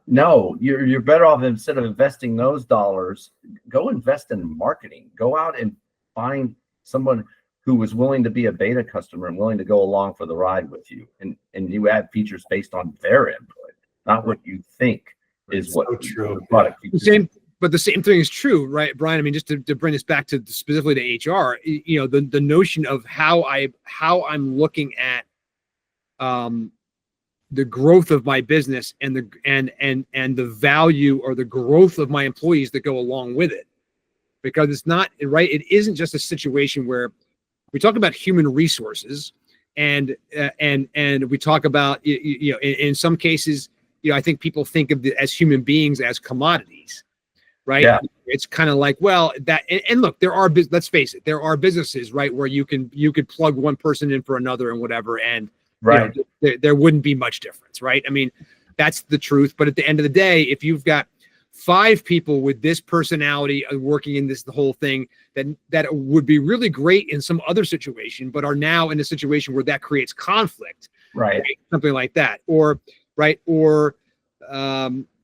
no, you're better off, instead of investing those dollars, go invest in marketing. Go out and find someone who was willing to be a beta customer and willing to go along for the ride with you. And you add features based on their input, not what you think is what true. The product features. But the same thing is true, right, Brian? I mean, just to bring this back to specifically to HR, the notion of how I'm looking at the growth of my business and the value or the growth of my employees that go along with it, because it's not right. It isn't just a situation where we talk about human resources and we talk about in some cases, I think people think of as human beings as commodities. Right. Yeah. It's kind of like, well, that, and look, let's face it, there are businesses, right, where you could plug one person in for another and whatever. And right. There wouldn't be much difference. Right. I mean, that's the truth. But at the end of the day, if you've got 5 people with this personality working in the whole thing, that would be really great in some other situation, but are now in a situation where that creates conflict. Right. Something like that. Or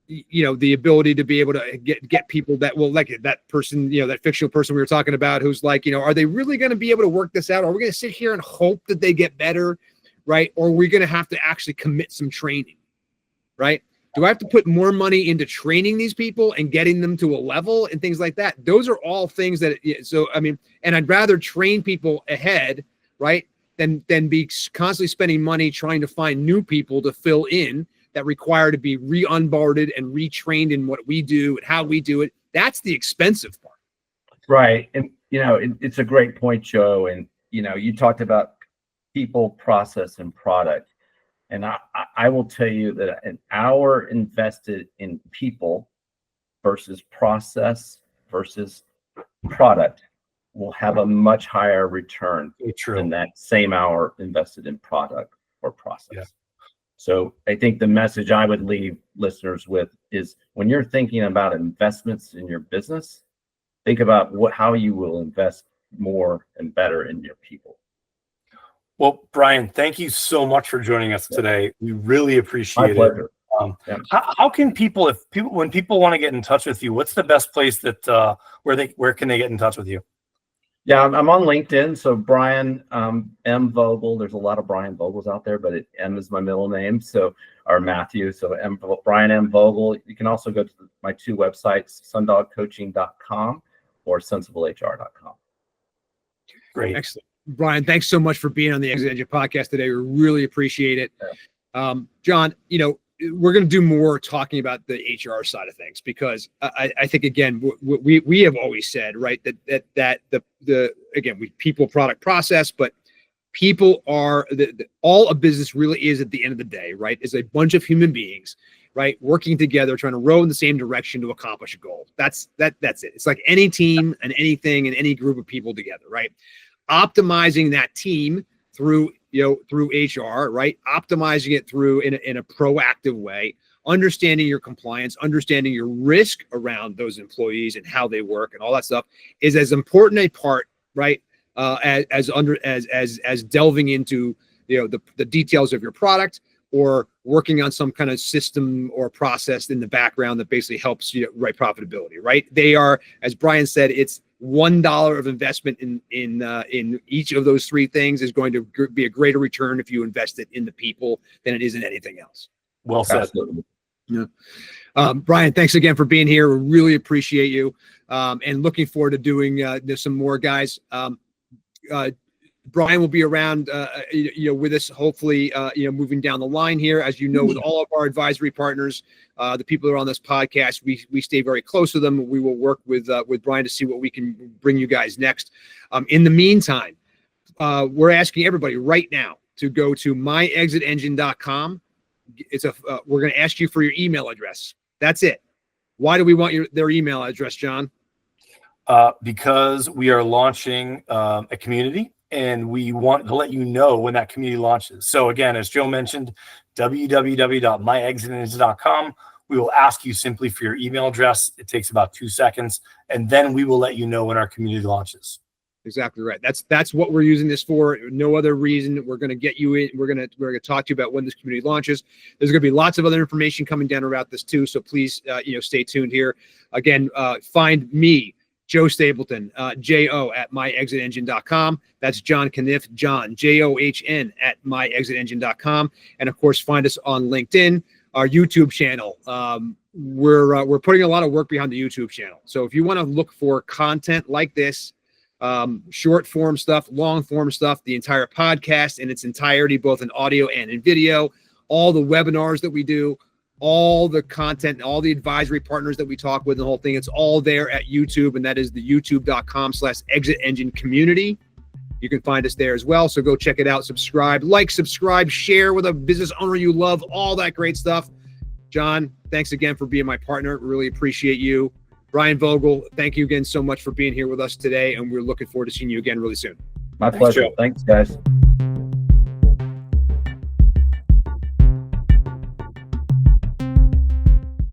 the ability to be able to get people that will, like that person, that fictional person we were talking about, who's like, are they really going to be able to work this out? Are we going to sit here and hope that they get better? Right. Or are we going to have to actually commit some training? Right. Do I have to put more money into training these people and getting them to a level and things like that? Those are all things that, and I'd rather train people ahead, right, than be constantly spending money trying to find new people to fill in that require to be re-onboarded and retrained in what we do and how we do it. That's the expensive part. Right. And, it's a great point, Joe. And, you talked about people, process, and product. And I will tell you that an hour invested in people versus process versus product will have a much higher return than that same hour invested in product or process. Yeah. So I think the message I would leave listeners with is, when you're thinking about investments in your business, think about how you will invest more and better in your people. Well, Brian, thank you so much for joining us today. We really appreciate it. My pleasure. How can when people want to get in touch with you, what's the best place that where can they get in touch with you? Yeah, I'm on LinkedIn. So Brian M. Vogel. There's a lot of Brian Vogels out there, but M is my middle name. Or Matthew. So Brian M. Vogel. You can also go to my 2 websites, sundogcoaching.com or sensiblehr.com. Great. Excellent. Brian, thanks so much for being on the ExitEngine Podcast today. We really appreciate it. Yeah. John, we're going to do more talking about the HR side of things, because I think, again, we have always said, right, that we people, product, process, but people are all a business really is at the end of the day, right, is a bunch of human beings, right, working together, trying to row in the same direction to accomplish a goal. That's it. It's like any team and anything and any group of people together, right? Optimizing that team through HR, right? Optimizing it through in a proactive way, understanding your compliance, understanding your risk around those employees and how they work and all that stuff is as important a part, right? As delving into the details of your product, or working on some kind of system or process in the background that basically helps you write profitability, right? They are, as Brian said, it's $1 of investment in each of those three things is going to be a greater return if you invest it in the people than it is in anything else. Well said. Absolutely. Yeah. Brian, thanks again for being here. We really appreciate you, and looking forward to doing some more, guys. Brian will be around, with us, hopefully, moving down the line here. As you know, with all of our advisory partners, the people that are on this podcast, we stay very close to them. We will work with Brian to see what we can bring you guys next. In the meantime, we're asking everybody right now to go to myexitengine.com. We're going to ask you for your email address. That's it. Why do we want their email address, John? Because we are launching a community, and we want to let you know when that community launches. So again, as Joe mentioned, www.myexitengine.com. We will ask you simply for your email address. It takes about 2 seconds, and then we will let you know when our community launches. Exactly right. That's what we're using this for. No other reason. We're going to get you in. We're going to talk to you about when this community launches. There's going to be lots of other information coming down about this too. So please, stay tuned here. Again, find me, Joe Stapleton, J-O at myexitengine.com. That's John Canniffe, John, John at myexitengine.com. And of course, find us on LinkedIn, our YouTube channel. We're putting a lot of work behind the YouTube channel. So if you want to look for content like this, short form stuff, long form stuff, the entire podcast in its entirety, both in audio and in video, all the webinars that we do, all the content, all the advisory partners that we talk with, the whole thing, it's all there at YouTube. And that is the youtube.com/ExitEngine community. You can find us there as well. So go check it out, subscribe, share with a business owner you love, all that great stuff. John, thanks again for being my partner. Really appreciate you. Brian Vogel, thank you again so much for being here with us today, and we're looking forward to seeing you again really soon. My pleasure. Thanks, guys.